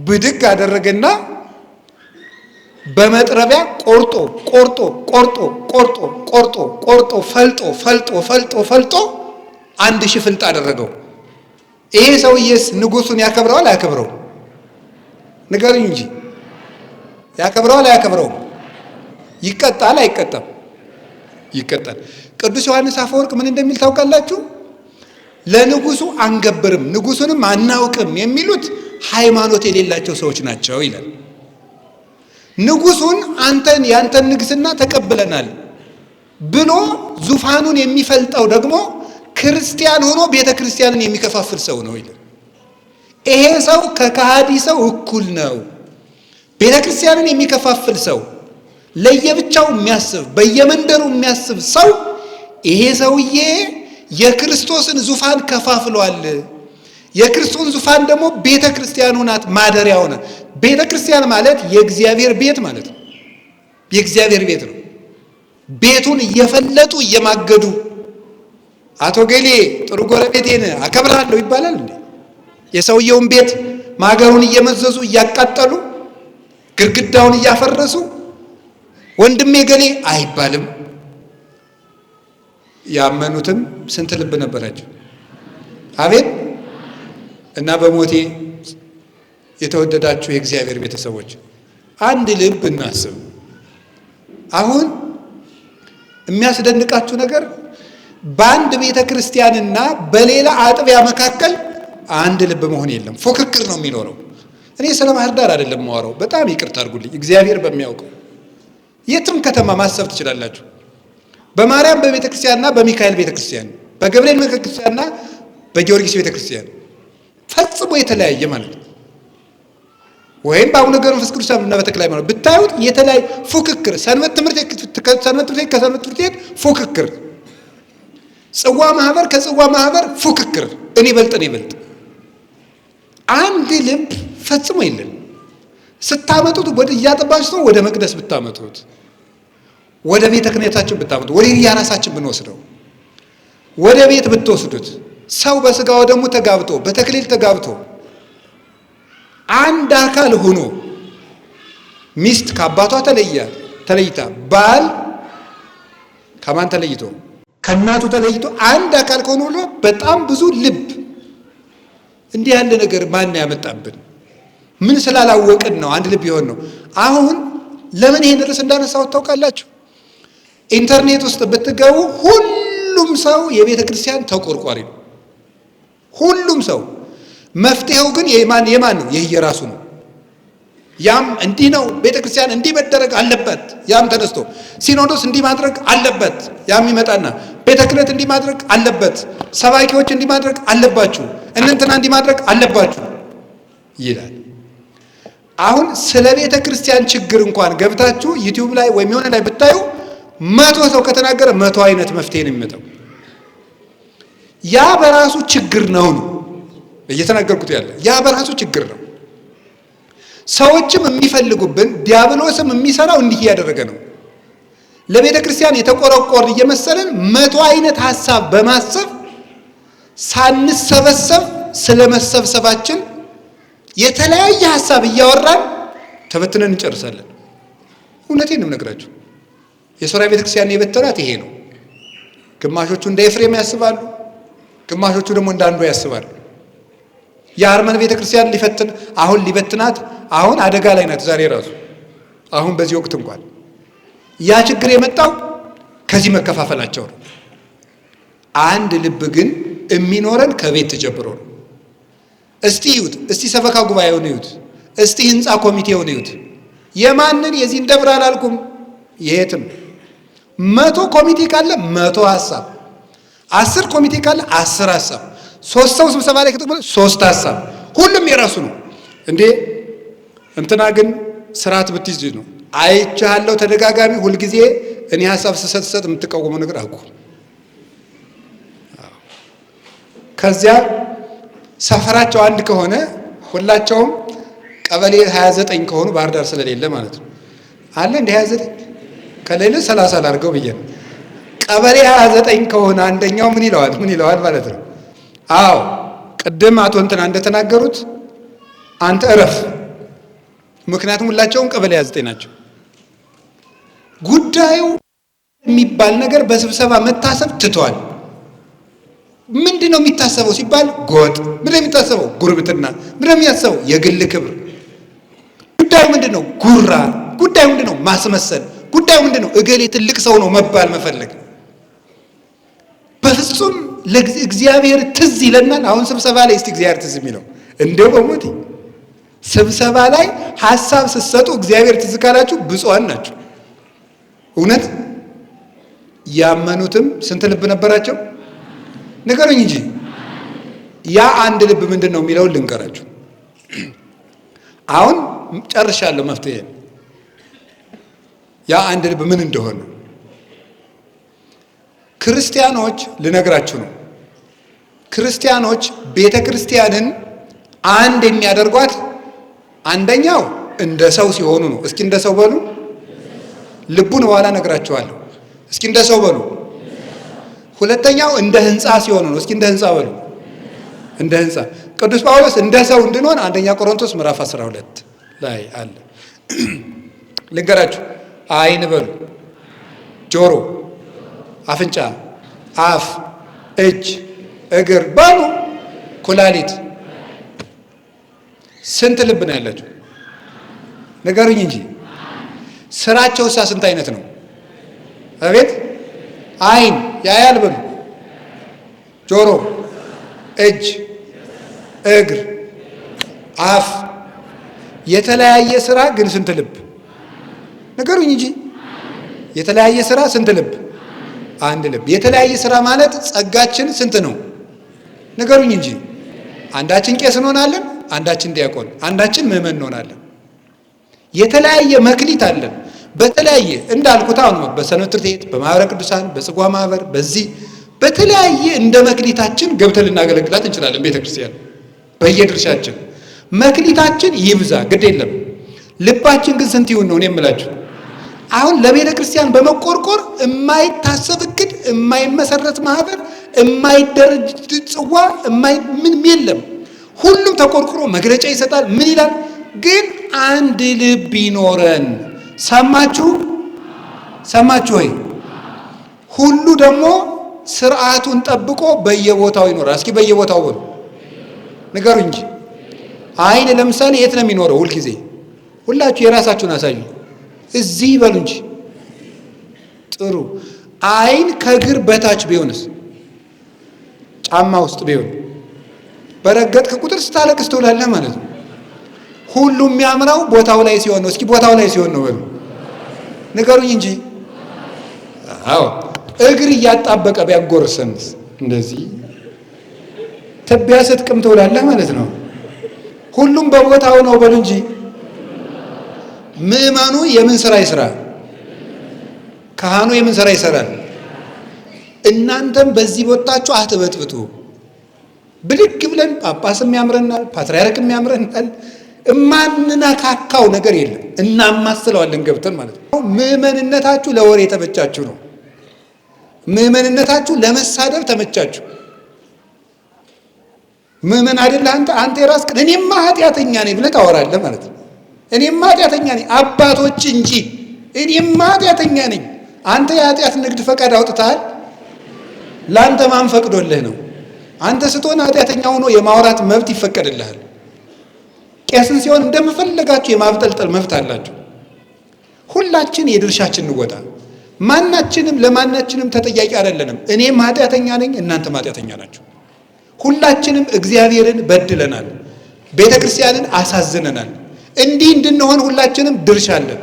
ብድግ አደረገና በመጥረቢያ ቆርጦ ቆርጦ ቆርጦ ቆርጦ ቆርጦ ቆርጦ ፈልጦ ፈልጦ ፈልጦ ፈልጦ 1000 ፍልጥ አደረገው። ይሄ ሰውዬስ ንጉሱን ያከብረዋል? አያከብረውም? ንገሩኝ እንጂ። ያከብረዋል? አያከብረውም? ይቀጣል? አይቀጣም? ይቀጣል። ቅዱስ ዮሐንስ አፈወርቅ ምን እንደሚል ታውቃላችሁ? ለንጉሱ አንገብርም ንጉሱንም አናውቅም የሚሉት ሃይማኖት የሌላቸው ሰዎች ናቸው ይላል። ንጉሱን አንተን ያንተን ንግስና ተቀብለናል ብሎ ዙፋኑን የሚፈልጠው ደግሞ ክርስቲያን ሆኖ ቤተ ክርስቲያንን የሚከፋፍል ሰው ነው ይላል። ይሄ ሰው ከከሃዲ ሰው እኩል ነው። ቤተ ክርስቲያንን የሚከፋፍል ሰው፣ ለየብቻው የሚያስብ በየመንደሩ የሚያስብ ሰው ይሄ ሰውዬ የክርስቶስን ዙፋን ከፋፍሏል። የክርስቶስ ዙፋን ደግሞ ቤተ ክርስቲያኑ ናት፣ ማደሪያው ናት። ቤተ ክርስቲያን ማለት የእግዚአብሔር ቤት ማለት ነው። የእግዚአብሔር ቤት ነው። ቤቱን እየፈለጡ እየማገዱ አቶ ገሌ ጥሩ ጎረቤቴን አከብራለሁ ይባላል እንዴ? የሰውየውን ቤት ማገሩን እየመዘዙ እያቃጠሉ ግድግዳውን እያፈረሱ ወንድሜ ገሌ አይባልም። ያመኑትም ስንት ልብ ነበራቸው? አቤት! እና በሞቴ የተወደዳችሁ የእግዚአብሔር ቤተሰቦች አንድ ልብ እናስብ። አሁን የሚያስደንቃችሁ ነገር በአንድ ቤተ ክርስቲያንና በሌላ አጥቢያ መካከል አንድ ልብ መሆን የለም። ፉክክር ነው የሚኖረው። እኔ ስለ ባህር ዳር አይደለም የማወራው። በጣም ይቅርታ አድርጉልኝ። እግዚአብሔር በሚያውቀው የትም ከተማ ማሰብ ትችላላችሁ። በማርያም በቤተ ክርስቲያንና በሚካኤል ቤተ ክርስቲያን፣ በገብርኤል ቤተ ክርስቲያንና በጊዮርጊስ ቤተ ክርስቲያን ፈጽሞ የተለያየ ማለት ነው። ወይም በአቡነ ገብረ መንፈስ ቅዱስ እና በተክለ ሃይማኖት ብታዩት የተለያየ ፉክክር፣ ሰንበት ትምህርት ቤት ከሰንበት ትምህርት ቤት ፉክክር፣ ጽዋ ማህበር ከጽዋ ማህበር ፉክክር፣ እኔ በልጥ አንድ ልብ ፈጽሞ የለም። ስታመጡት ወደ እያጠባችሁ ወደ መቅደስ ብታመጡት፣ ወደ ቤተ ክህነታችን ብታመጡት፣ ወደ የራሳችን ብንወስደው፣ ወደ ቤት ብትወስዱት፣ ሰው በስጋው ደግሞ ተጋብቶ በተክሊል ተጋብቶ አንድ አካል ሆኖ ሚስት ከአባቷ ተለይታ ባል ከማን ተለይቶ ከእናቱ ተለይቶ አንድ አካል ከሆነ ብሎ በጣም ብዙ ልብ። እንዲህ ያለ ነገር ማን ያመጣብን? ምን ስላላወቅን ነው አንድ ልብ ይሆን ነው? አሁን ለምን ይሄን ርዕስ እንዳነሳሁት ታውቃላችሁ? ኢንተርኔት ውስጥ ብትገቡ ሁሉም ሰው የቤተ ክርስቲያን ተቆርቋሪ ነው። ሁሉም ሰው። መፍትሄው ግን የማን ነው? የየራሱ ነው። ያም እንዲህ ነው፣ ቤተ ክርስቲያን እንዲህ መደረግ አለበት፣ ያም ተነስቶ ሲኖዶስ እንዲህ ማድረግ አለበት፣ ያም ይመጣና ቤተ ክህነት እንዲህ ማድረግ አለበት፣ ሰባኪዎች እንዲህ ማድረግ አለባችሁ፣ እንንትና እንዲህ ማድረግ አለባችሁ ይላል። አሁን ስለ ቤተ ክርስቲያን ችግር እንኳን ገብታችሁ ዩቲዩብ ላይ ወይም የሆነ ላይ ብታዩ 100 ሰው ከተናገረ 100 አይነት መፍትሄ ነው የሚመጣው። ያ በራሱ ችግር ነው እየተናገርኩት ያለ። ያ በራሱ ችግር ነው። ሰዎችም የሚፈልጉብን ዲያብሎስም የሚሰራው እንዲህ እያደረገ ነው። ለቤተ ክርስቲያን የተቆረቆር እየመሰለን 100 አይነት ሐሳብ በማሰብ ሳንሰበሰብ ስለመሰብሰባችን የተለያየ ሐሳብ እያወራን ተበትነን እንጨርሳለን። እውነቴን ነው የምነግራችሁ። የሶርያ ቤተ ክርስቲያን የበተናት ይሄ ነው። ግማሾቹ እንደ ኤፍሬም ያስባሉ፣ ግማሾቹ ደግሞ እንደ አንዱ ያስባሉ። የአርመን ቤተ ክርስቲያን ሊበትናት አሁን አደጋ ላይ ናት። ዛሬ ራሱ አሁን በዚህ ወቅት እንኳን ያ ችግር የመጣው ከዚህ መከፋፈላቸው ነው። አንድ ልብ ግን የሚኖረን ከቤት ተጀምሮ ነው። እስቲ ይዩት፣ እስቲ ሰበካ ጉባኤውን ይዩት፣ እስቲ ህንፃ ኮሚቴውን ይዩት። የማንን የዚህን ደብር አላልኩም፣ የትም 100 ኮሚቴ ካለ 100 ሐሳብ፣ 10 ኮሚቴ ካለ 10 ሐሳብ፣ 3 ሰው ስብሰባ ላይ ከተቀመጠ 3 ሐሳብ፣ ሁሉም የራሱ ነው። እንዴ እንትና ግን ስርዓት ብትይዝ ነው። አይቻለሁ ተደጋጋሚ ሁልጊዜ እኔ ሐሳብ ስሰጥ የምትቃወመው ነገር አቁ። ከዚያ ሰፈራቸው አንድ ከሆነ ሁላቸውም ቀበሌ 29 ከሆኑ ባህር ዳር ስለሌለ ማለት ነው አለ እንደ 29 ከሌለ 30 ላድርገው ብዬ ነው። ቀበሌ 29 ከሆነ አንደኛው ምን ይለዋል ማለት ነው። አዎ ቅድም አቶ እንትና እንደተናገሩት አንተ እረፍ። ምክንያቱም ሁላቸውም ቀበሌ 29 ናቸው። ጉዳዩ የሚባል ነገር በስብሰባ መታሰብ ትቷል። ምንድነው የሚታሰበው ሲባል ጎጥ፣ ምንድነው የሚታሰበው ጉርብትና፣ ምንድነው የሚያሰበው የግል ክብር። ጉዳዩ ምንድነው? ጉራ። ጉዳዩ ምንድነው? ማስመሰል። ጉዳዩ ምንድነው? እገሌ ትልቅ ሰው ነው መባል መፈለግ። በፍጹም ለእግዚአብሔር ትዝ ይለናል። አሁን ስብሰባ ላይ እስቲ እግዚአብሔር ትዝ የሚለው እንደው በሞት ስብሰባ ላይ ሐሳብ ስትሰጡ እግዚአብሔር ትዝ ካላችሁ ብፁዓን ናችሁ። እውነት ያመኑትም ስንት ልብ ነበራቸው? ንገሩኝ እንጂ። ያ አንድ ልብ ምንድን ነው የሚለውን ልንገራችሁ። አሁን ጨርሻለሁ መፍትሄ። ያ አንድ ልብ ምን እንደሆነ ክርስቲያኖች ልነግራችሁ ነው። ክርስቲያኖች ቤተ ክርስቲያንን አንድ የሚያደርጓት አንደኛው እንደ ሰው ሲሆኑ ነው። እስኪ እንደ ሰው በሉ። ልቡን በኋላ ነግራችኋለሁ። እስኪ እንደ ሰው በሉ። ሁለተኛው እንደ ሕንፃ ሲሆኑ ነው። እስኪ እንደ ሕንፃ በሉ። እንደ ሕንፃ ቅዱስ ጳውሎስ እንደ ሰው እንድንሆን አንደኛ ቆሮንቶስ ምዕራፍ 12 ላይ አለ። ልንገራችሁ። ዓይን በሉ፣ ጆሮ፣ አፍንጫ፣ አፍ፣ እጅ፣ እግር በሉ፣ ኩላሊት። ስንት ልብ ነው ያላችሁ? ንገሩኝ እንጂ። ስራቸውሳ ስንት አይነት ነው? አቤት። ዓይን ያያል በሉ፣ ጆሮ፣ እጅ፣ እግር፣ አፍ። የተለያየ ስራ ግን ስንት ልብ? ንገሩኝ እንጂ። የተለያየ ስራ ስንት ልብ? አንድ ልብ። የተለያየ ስራ ማለት ጸጋችን ስንት ነው? ንገሩኝ እንጂ። አንዳችን ቄስ እንሆናለን፣ አንዳችን ዲያቆን፣ አንዳችን ምዕመን እንሆናለን። የተለያየ መክሊት አለን። በተለያየ እንዳልኩት አሁን በሰንበት ትምህርት ቤት፣ በማህበረ ቅዱሳን፣ በጽዋ ማህበር፣ በዚህ በተለያየ እንደ መክሊታችን ገብተን ልናገለግላት እንችላለን። ቤተክርስቲያን በየድርሻችን መክሊታችን ይብዛ ግድ የለም። ልባችን ግን ስንት ይሁን ነው እኔ የምላችሁ። አሁን ለቤተ ክርስቲያን በመቆርቆር የማይታሰብ እቅድ፣ የማይመሰረት ማህበር፣ የማይደረጅ ጽዋ፣ ምንም የለም። ሁሉም ተቆርቁሮ መግለጫ ይሰጣል። ምን ይላል? ግን አንድ ልብ ይኖረን። ሰማችሁ? ሰማችሁ ወይ? ሁሉ ደግሞ ስርዓቱን ጠብቆ በየቦታው ይኖራል። እስኪ በየቦታው በሉ ንገሩ እንጂ። ዓይን ለምሳሌ የት ነው የሚኖረው? ሁልጊዜ ሁላችሁ የራሳችሁን አሳዩ። እዚህ በሉ እንጂ። ጥሩ። ዓይን ከእግር በታች ቢሆንስ? ጫማ ውስጥ ቢሆን በረገጥክ ቁጥር ስታለቅስ ትውላለህ ማለት ነው። ሁሉ የሚያምረው ቦታው ላይ ሲሆን ነው። እስኪ ቦታው ላይ ሲሆን ነው በሉ ንገሩኝ እንጂ። አዎ እግር እያጣበቀ ቢያጎርሰንስ? እንደዚህ ትቢያ ስትቅም ትውላለህ ማለት ነው። ሁሉም በቦታው ነው በሉ እንጂ። ምዕመኑ የምን ስራ ይስራ? ካህኑ የምን ስራ ይሰራል? እናንተም በዚህ ቦታችሁ አትበጥብጡ። ብድግ ብለን ጳጳስም ያምረናል፣ ፓትርያርክም ያምረናል። እማንነካካው ነገር የለም። እናማስለዋለን ገብተን ማለት ነው። ምዕመንነታችሁ ለወሬ ተመቻችሁ ነው። ምዕመንነታችሁ ለመሳደብ ተመቻችሁ። ምዕመን አይደለህ አንተ የራስህ እኔማ ኃጢአተኛ ነኝ ብለህ ታወራለህ ማለት ነው። እኔማ ኃጢአተኛ ነኝ አባቶች እንጂ እኔማ ኃጢአተኛ ነኝ። አንተ የኃጢአት ንግድ ፈቃድ አውጥተሃል። ለአንተ ማን ፈቅዶልህ ነው? አንተ ስትሆን ኃጢአተኛ ሆኖ የማውራት መብት ይፈቀድልሃል። ቄስን ሲሆን እንደምፈልጋችሁ የማብጠልጠል መብት አላችሁ። ሁላችን የድርሻችን እንወጣ። ማናችንም ለማናችንም ተጠያቂ አይደለንም። እኔም ኃጢአተኛ ነኝ፣ እናንተም ኃጢአተኛ ናችሁ። ሁላችንም እግዚአብሔርን በድለናል፣ ቤተ ክርስቲያንን አሳዝነናል። እንዲህ እንድንሆን ሁላችንም ድርሻ አለን።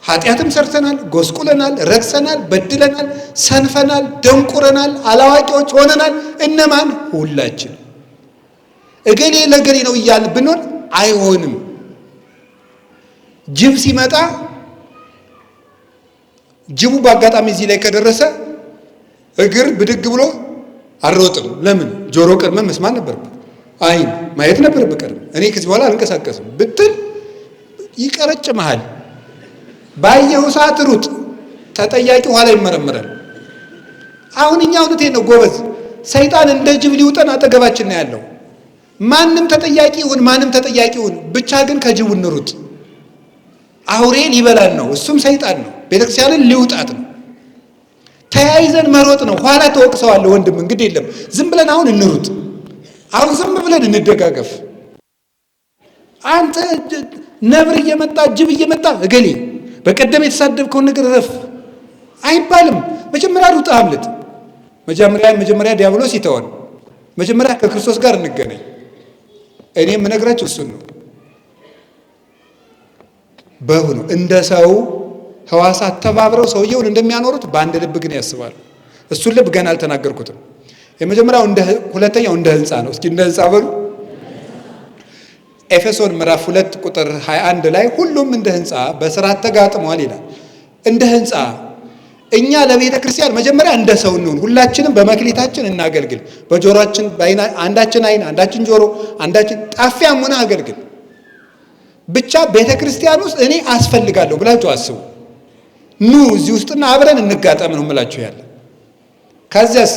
ኃጢአትም ሰርተናል፣ ጎስቁለናል፣ ረክሰናል፣ በድለናል፣ ሰንፈናል፣ ደንቁረናል፣ አላዋቂዎች ሆነናል። እነማን? ሁላችን። እገሌ ለገሌ ነው እያልን ብንሆን አይሆንም። ጅብ ሲመጣ ጅቡ በአጋጣሚ እዚህ ላይ ከደረሰ እግር ብድግ ብሎ አልሮጥም። ለምን? ጆሮ ቀድመ መስማት ነበርበት፣ አይን ማየት ነበርበት። ቀድመ እኔ ከዚህ በኋላ አልንቀሳቀስም ብትል ይቀረጭምሃል። ባየው ሰዓት ሩጥ፣ ተጠያቂ ኋላ ይመረመራል። አሁን እኛ እውነቴን ነው ጎበዝ፣ ሰይጣን እንደ ጅብ ሊውጠን አጠገባችን ነው ያለው። ማንም ተጠያቂ ይሁን ማንም ተጠያቂ ይሁን፣ ብቻ ግን ከጅቡ እንሩጥ። አውሬ ሊበላን ነው፣ እሱም ሰይጣን ነው። ቤተክርስቲያንን ሊውጣት ነው። ተያይዘን መሮጥ ነው። ኋላ ተወቅሰዋለሁ ወንድም፣ እንግዲህ የለም ዝም ብለን አሁን እንሩጥ። አሁን ዝም ብለን እንደጋገፍ። አንተ ነብር እየመጣ ጅብ እየመጣ እገሌ በቀደም የተሳደብከውን ነገር ረፍ አይባልም። መጀመሪያ ሩጥ፣ አምልጥ። መጀመሪያ ዲያብሎስ ይተወን። መጀመሪያ ከክርስቶስ ጋር እንገናኝ። እኔ የምነግራችሁ እሱን ነው። በሁኑ እንደ ሰው ሕዋሳት ተባብረው ሰውየውን እንደሚያኖሩት በአንድ ልብ ግን ያስባሉ። እሱን ልብ ገና አልተናገርኩትም። የመጀመሪያው ሁለተኛው እንደ ህንፃ ነው። እስኪ እንደ ህንፃ በሉ። ኤፌሶን ምዕራፍ 2 ቁጥር 21 ላይ ሁሉም እንደ ህንፃ በስርዓት ተጋጥሟል ይላል። እንደ ህንፃ እኛ ለቤተ ክርስቲያን መጀመሪያ እንደ ሰው እንሁን። ሁላችንም በመክሊታችን እናገልግል። በጆሮአችን አንዳችን አይን፣ አንዳችን ጆሮ፣ አንዳችን ጣፊያም ሆነ አገልግል። ብቻ ቤተ ክርስቲያን ውስጥ እኔ አስፈልጋለሁ ብላችሁ አስቡ። ኑ እዚህ ውስጥና አብረን እንጋጠም ነው የምላችሁ ያለ። ከዚያስ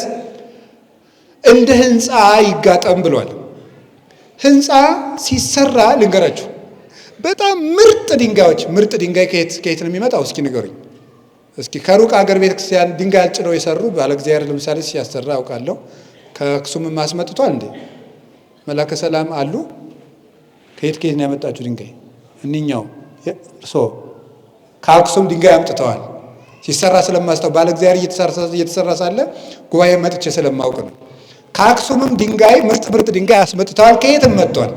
እንደ ህንፃ ይጋጠም ብሏል። ህንፃ ሲሰራ ልንገራችሁ፣ በጣም ምርጥ ድንጋዮች። ምርጥ ድንጋይ ከየት ነው የሚመጣው? እስኪ ንገሩኝ። እስኪ ከሩቅ አገር ቤተክርስቲያን ድንጋይ አጭነው የሰሩ ባለ እግዚአብሔር ለምሳሌ ሲያሰራ አውቃለሁ። ከአክሱም ማስመጥቷል እንዴ? መላከ ሰላም አሉ። ከየት ነው ያመጣችሁ ድንጋይ? እኒኛው እርሶ ከአክሱም ድንጋይ አምጥተዋል። ሲሰራ ስለማስተው ባለ እግዚአብሔር እየተሰራ ሳለ ጉባኤ መጥቼ ስለማውቅ ነው። ከአክሱምም ድንጋይ ምርጥ ድንጋይ አስመጥተዋል። ከየትም መጥቷል።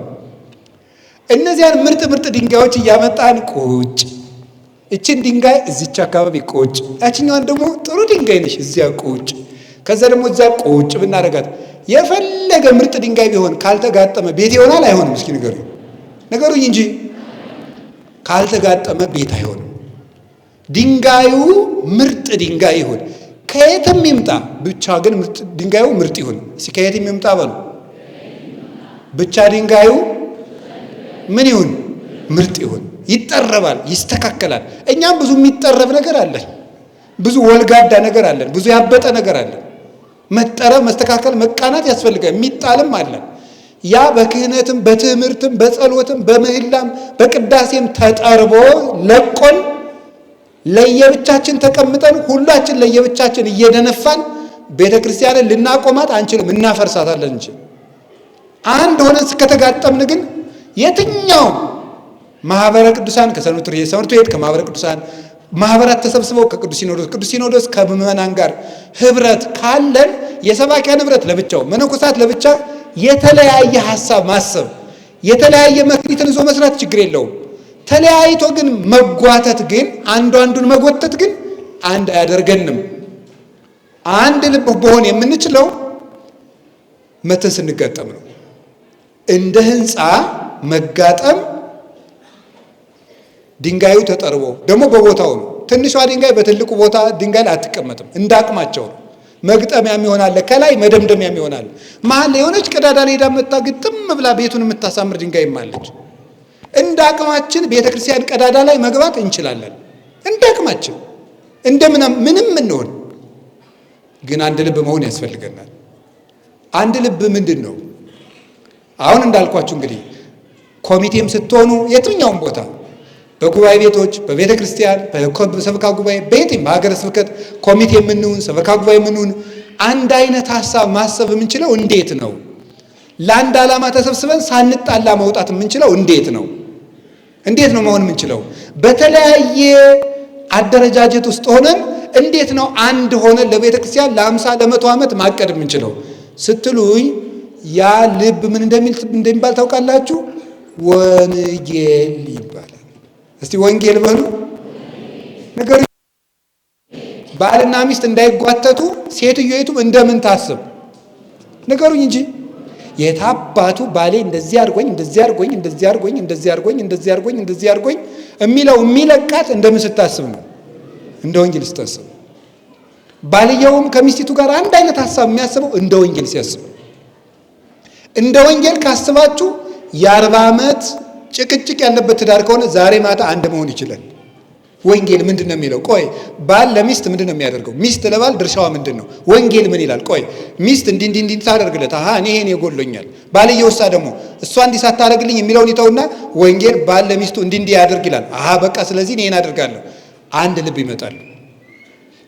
እነዚያን ምርጥ ድንጋዮች እያመጣን ቁጭ፣ እችን ድንጋይ እዚች አካባቢ ቁጭ፣ ያችኛዋን ደግሞ ጥሩ ድንጋይ ነሽ እዚያ ቁጭ፣ ከዛ ደግሞ እዚያ ቁጭ ብናደርጋት የፈለገ ምርጥ ድንጋይ ቢሆን ካልተጋጠመ ቤት ይሆናል አይሆንም? እስኪ ንገሩኝ እንጂ ካልተጋጠመ ቤት አይሆንም። ድንጋዩ ምርጥ ድንጋይ ይሁን፣ ከየትም ይምጣ፣ ብቻ ግን ድንጋዩ ምርጥ ይሁን። እስኪ ከየትም ይምጣ በሉ። ብቻ ድንጋዩ ምን ይሁን? ምርጥ ይሁን። ይጠረባል፣ ይስተካከላል። እኛም ብዙ የሚጠረብ ነገር አለን፣ ብዙ ወልጋዳ ነገር አለን፣ ብዙ ያበጠ ነገር አለን። መጠረብ፣ መስተካከል፣ መቃናት ያስፈልጋል። የሚጣልም አለን። ያ በክህነትም በትምህርትም በጸሎትም በምህላም በቅዳሴም ተጠርቦ ለቆን ለየብቻችን ተቀምጠን ሁላችን ለየብቻችን እየደነፋን ቤተ ክርስቲያንን ልናቆማት አንችልም፣ እናፈርሳታለን እንጂ። አንድ ሆነን እስከተጋጠምን ግን የትኛው ማህበረ ቅዱሳን ከሰንበት ቤት ከማህበረ ቅዱሳን ማህበራት ተሰብስበው ከቅዱስ ሲኖዶስ ከምዕመናን ጋር ህብረት ካለን የሰባኪያን ህብረት ለብቻው መነኮሳት ለብቻ የተለያየ ሐሳብ ማሰብ የተለያየ መክሊትን ይዞ መስራት ችግር የለውም። ተለያይቶ ግን መጓተት ግን አንዱን መጎተት ግን አንድ አያደርገንም። አንድ ልብ በሆን የምንችለው መተን ስንጋጠም ነው። እንደ ህንፃ መጋጠም ድንጋዩ ተጠርቦ ደግሞ በቦታው ነው። ትንሿ ድንጋይ በትልቁ ቦታ ድንጋይ ላይ አትቀመጥም። እንዳቅማቸው ነው። መግጠሚያም ይሆናል፣ ከላይ መደምደሚያም ይሆናል። መሀል ላይ የሆነች ቀዳዳ ላይ ሄዳ መጣ ግጥም ብላ ቤቱን የምታሳምር ድንጋይም አለች። እንደ አቅማችን ቤተክርስቲያን ቀዳዳ ላይ መግባት እንችላለን። እንደ አቅማችን ምንም እንሆን፣ ግን አንድ ልብ መሆን ያስፈልገናል። አንድ ልብ ምንድን ነው? አሁን እንዳልኳችሁ እንግዲህ ኮሚቴም ስትሆኑ የትኛውም ቦታ በጉባኤ ቤቶች፣ በቤተ ክርስቲያን፣ በሰበካ ጉባኤ፣ በየትም በሀገረ ስብከት ኮሚቴ የምንሆን ሰበካ ጉባኤ የምንሆን አንድ አይነት ሀሳብ ማሰብ የምንችለው እንዴት ነው? ለአንድ ዓላማ ተሰብስበን ሳንጣላ መውጣት የምንችለው እንዴት ነው? እንዴት ነው መሆን የምንችለው? በተለያየ አደረጃጀት ውስጥ ሆነን እንዴት ነው አንድ ሆነን ለቤተ ክርስቲያን ለ50 ለ100 ዓመት ማቀድ የምንችለው ስትሉኝ ያ ልብ ምን እንደሚባል ታውቃላችሁ? ወንጌል ይባላል። እስቲ ወንጌል በሉ ነገር። ባልና ሚስት እንዳይጓተቱ ሴትዮይቱም እንደምን ታስብ ነገሩኝ እንጂ የታባቱ ባሌ እንደዚህ አድርጎኝ የሚለው የሚለቃት እንደምን ስታስብ ነው? እንደ ወንጌል ስታስብ። ባልየውም ከሚስቲቱ ጋር አንድ አይነት ሐሳብ የሚያስበው እንደ ወንጌል ሲያስብ። እንደ ወንጌል ካስባችሁ የ40 ዓመት ጭቅጭቅ ያለበት ትዳር ከሆነ ዛሬ ማታ አንድ መሆን ይችላል። ወንጌል ምንድን ነው የሚለው? ቆይ ባል ለሚስት ምንድን ነው የሚያደርገው? ሚስት ለባል ድርሻዋ ምንድን ነው? ወንጌል ምን ይላል? ቆይ ሚስት እንዲህ ታደርግለት፣ እኔ ይሄን ይጎሎኛል። ባልየውሳ ደግሞ እሷ እንዲህ ሳታደርግልኝ የሚለውን ይተውና ወንጌል ባል ለሚስቱ እንዲህ ያደርግ ይላል። በቃ ስለዚህ እኔ አደርጋለሁ። አንድ ልብ ይመጣል።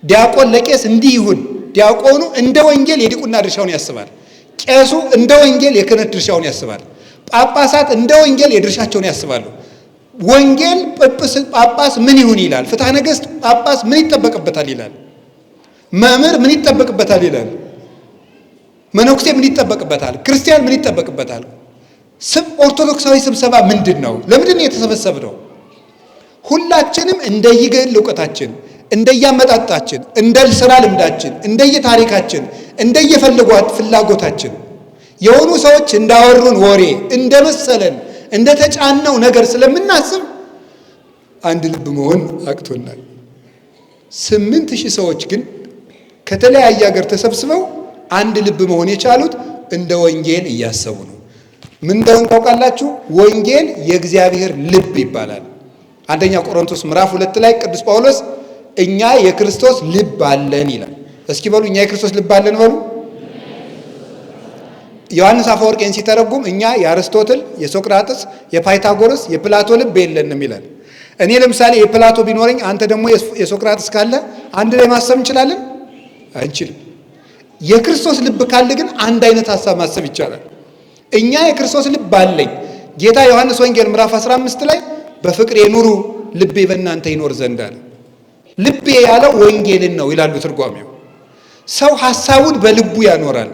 ዲያቆን ለቄስ እንዲህ ይሁን። ዲያቆኑ እንደ ወንጌል የዲቁና ድርሻውን ያስባል። ቄሱ እንደ ወንጌል የክህነት ድርሻውን ያስባል። ጳጳሳት እንደ ወንጌል የድርሻቸውን ያስባሉ። ወንጌል ጳጳስ ምን ይሁን ይላል። ፍትሐ ነገሥት ጳጳስ ምን ይጠበቅበታል ይላል። መምህር ምን ይጠበቅበታል ይላል። መነኩሴ ምን ይጠበቅበታል? ክርስቲያን ምን ይጠበቅበታል? ኦርቶዶክሳዊ ስብሰባ ምንድን ነው? ለምንድን ነው የተሰበሰብነው? ሁላችንም እንደየግል እውቀታችን እንደየአመጣጣችን፣ እንደ ስራ ልምዳችን፣ እንደየታሪካችን፣ እንደየፈልጓት ፍላጎታችን የሆኑ ሰዎች እንዳወሩን ወሬ እንደመሰለን እንደተጫነው ነገር ስለምናስብ አንድ ልብ መሆን አቅቶናል። 8,000 ሰዎች ግን ከተለያየ ሀገር ተሰብስበው አንድ ልብ መሆን የቻሉት እንደ ወንጌል እያሰቡ ነው። ምን እንደሆነ ታውቃላችሁ? ወንጌል የእግዚአብሔር ልብ ይባላል። አንደኛ ቆሮንቶስ ምዕራፍ 2 ላይ ቅዱስ ጳውሎስ እኛ የክርስቶስ ልብ አለን ይላል። እስኪ በሉ እኛ የክርስቶስ ልብ አለን በሉ። ዮሐንስ አፈወርቄን ሲተረጉም እኛ የአርስቶትል፣ የሶቅራጥስ፣ የፓይታጎረስ፣ የፕላቶ ልብ የለንም ይላል። እኔ ለምሳሌ የፕላቶ ቢኖረኝ አንተ ደግሞ የሶቅራጥስ ካለ አንድ ላይ ማሰብ እንችላለን? አንችልም። የክርስቶስ ልብ ካለ ግን አንድ አይነት ሐሳብ ማሰብ ይቻላል። እኛ የክርስቶስ ልብ አለኝ። ጌታ ዮሐንስ ወንጌል ምዕራፍ 15 ላይ በፍቅሬ ኑሩ ልቤ በእናንተ ይኖር ዘንድ አለ። ልቤ ያለው ወንጌልን ነው ይላሉ ትርጓሜው። ሰው ሐሳቡን በልቡ ያኖራል።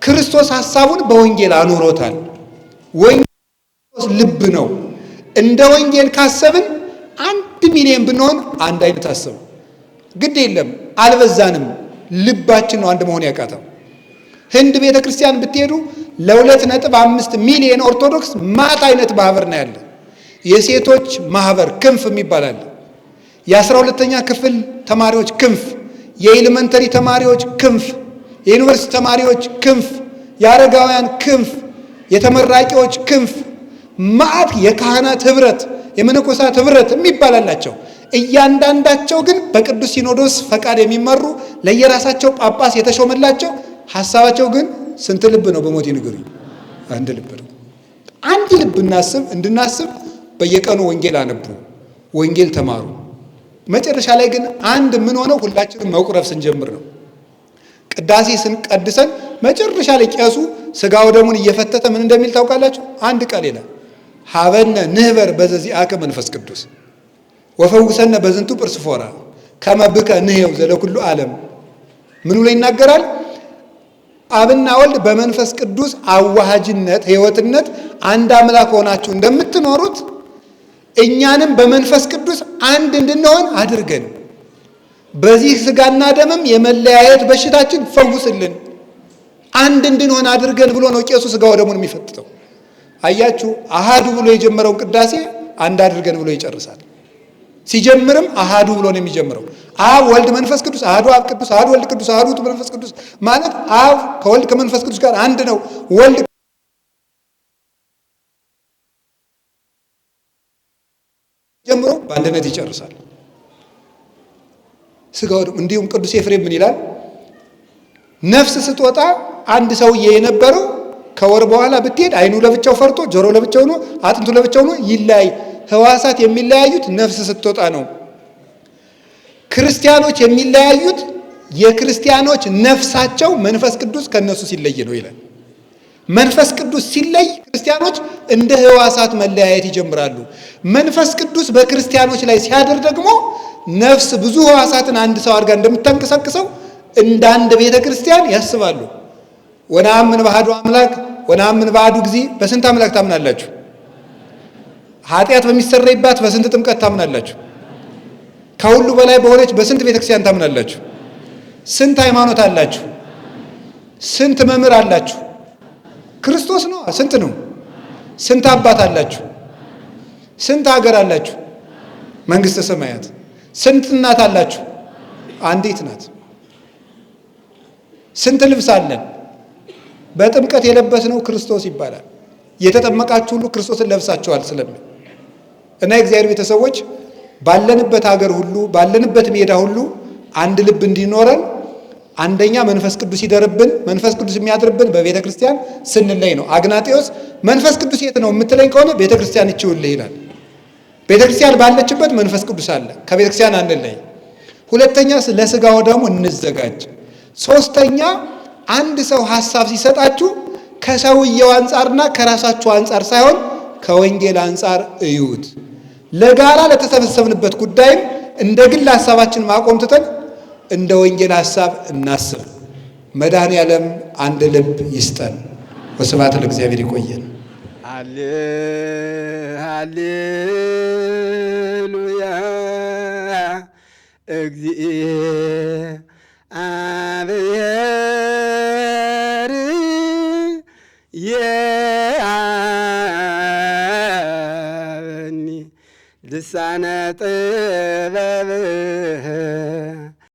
ክርስቶስ ሐሳቡን በወንጌል አኖሮታል። ወንጌል ልብ ነው። እንደ ወንጌል ካሰብን 1 ሚሊዮን ብንሆን አንድ አይነት አሰብ ግድ የለም አልበዛንም። ልባችን ነው አንድ መሆን ያቃተው። ህንድ ቤተ ክርስቲያን ብትሄዱ ለ2.5 ሚሊዮን ኦርቶዶክስ ማት አይነት ማህበር ነው ያለ። የሴቶች ማህበር ክንፍ የሚባል አለ። የ12ኛ ክፍል ተማሪዎች ክንፍ፣ የኤሌመንተሪ ተማሪዎች ክንፍ፣ የዩኒቨርሲቲ ተማሪዎች ክንፍ፣ የአረጋውያን ክንፍ፣ የተመራቂዎች ክንፍ፣ ማት የካህናት ህብረት፣ የመነኮሳት ህብረት የሚባል አላቸው። እያንዳንዳቸው ግን በቅዱስ ሲኖዶስ ፈቃድ የሚመሩ ለየራሳቸው ጳጳስ የተሾመላቸው፣ ሐሳባቸው ግን ስንት ልብ ነው? በሞት ንገሩኝ። አንድ ልብ ነው። አንድ ልብ እንድናስብ በየቀኑ ወንጌል አነቡ፣ ወንጌል ተማሩ። መጨረሻ ላይ ግን አንድ ምን ሆነው ሁላችንም መቁረብ ስንጀምር ነው። ቅዳሴ ስንቀድሰን መጨረሻ ላይ ቄሱ ስጋው ደሙን እየፈተተ ምን እንደሚል ታውቃላችሁ? አንድ ቃል ይላል፣ ሀበነ ንህበር በዘዚአከ መንፈስ ቅዱስ ወፈውሰነ በዝንቱ ጵርስፎራ ከመ ብከ ንሕየው ዘለኩሉ ዓለም። ምን ብሎ ይናገራል? አብና ወልድ በመንፈስ ቅዱስ አዋሃጅነት ሕይወትነት አንድ አምላክ ሆናችሁ እንደምትኖሩት እኛንም በመንፈስ ቅዱስ አንድ እንድንሆን አድርገን በዚህ ስጋና ደምም የመለያየት በሽታችን ፈውስልን፣ አንድ እንድንሆን አድርገን ብሎ ነው ቄሱ ስጋው ደሙን የሚፈትተው። አያችሁ፣ አሃዱ ብሎ የጀመረውን ቅዳሴ አንድ አድርገን ብሎ ይጨርሳል። ሲጀምርም አሃዱ ብሎ ነው የሚጀምረው። አብ ወልድ መንፈስ ቅዱስ አሃዱ አብ ቅዱስ አሃዱ ወልድ ቅዱስ አሃዱ ውእቱ መንፈስ ቅዱስ ማለት አብ ከወልድ ከመንፈስ ቅዱስ ጋር አንድ ነው። ወልድ ጀምሮ በአንድነት ይጨርሳል። ስጋው እንዲሁም ቅዱስ ኤፍሬም ምን ይላል? ነፍስ ስትወጣ አንድ ሰውዬ የነበረው ከወር በኋላ ብትሄድ አይኑ ለብቻው ፈርጦ፣ ጆሮ ለብቻው ነው፣ አጥንቱ ለብቻው ነው፣ ይለያይ። ህዋሳት የሚለያዩት ነፍስ ስትወጣ ነው። ክርስቲያኖች የሚለያዩት የክርስቲያኖች ነፍሳቸው መንፈስ ቅዱስ ከነሱ ሲለይ ነው ይላል። መንፈስ ቅዱስ ሲለይ ክርስቲያኖች እንደ ህዋሳት መለያየት ይጀምራሉ። መንፈስ ቅዱስ በክርስቲያኖች ላይ ሲያድር ደግሞ ነፍስ ብዙ ህዋሳትን አንድ ሰው አድርጋ እንደምታንቀሳቅሰው እንደ አንድ ቤተ ክርስቲያን ያስባሉ። ወነአምን በአሐዱ አምላክ ወነአምን በአሐዱ እግዚእ። በስንት አምላክ ታምናላችሁ? ኃጢአት በሚሰረይባት በስንት ጥምቀት ታምናላችሁ? ከሁሉ በላይ በሆነች በስንት ቤተክርስቲያን ታምናላችሁ? ስንት ሃይማኖት አላችሁ? ስንት መምህር አላችሁ? ክርስቶስ ነው። ስንት ነው? ስንት አባት አላችሁ? ስንት ሀገር አላችሁ? መንግስተ ሰማያት። ስንት እናት አላችሁ? አንዲት ናት። ስንት ልብስ አለን? በጥምቀት የለበስነው ክርስቶስ ይባላል። የተጠመቃችሁ ሁሉ ክርስቶስን ለብሳችኋል ስለምን እና የእግዚአብሔር ቤተሰቦች ባለንበት ሀገር ሁሉ ባለንበት ሜዳ ሁሉ አንድ ልብ እንዲኖረን አንደኛ መንፈስ ቅዱስ ይደርብን። መንፈስ ቅዱስ የሚያድርብን በቤተ ክርስቲያን ስንለይ ነው። አግናጤዎስ መንፈስ ቅዱስ የት ነው የምትለኝ ከሆነ ቤተ ክርስቲያን ይችውልህ ይላል። ቤተ ክርስቲያን ባለችበት መንፈስ ቅዱስ አለ። ከቤተ ክርስቲያን አንለይ። ሁለተኛ ለስጋው ደግሞ እንዘጋጅ። ሶስተኛ አንድ ሰው ሐሳብ ሲሰጣችሁ ከሰውየው አንጻርና ከራሳችሁ አንጻር ሳይሆን ከወንጌል አንጻር እዩት። ለጋራ ለተሰበሰብንበት ጉዳይም እንደ ግል ሐሳባችን ማቆም ትተን እንደ ወንጌል ሐሳብ እናስብ። መድኃኔዓለም አንድ ልብ ይስጠን። ወስብሐት ለእግዚአብሔር። ይቆየን። ሃሌሉያ እግዚአብሔር የአበኒ ልሳነ ጥበብ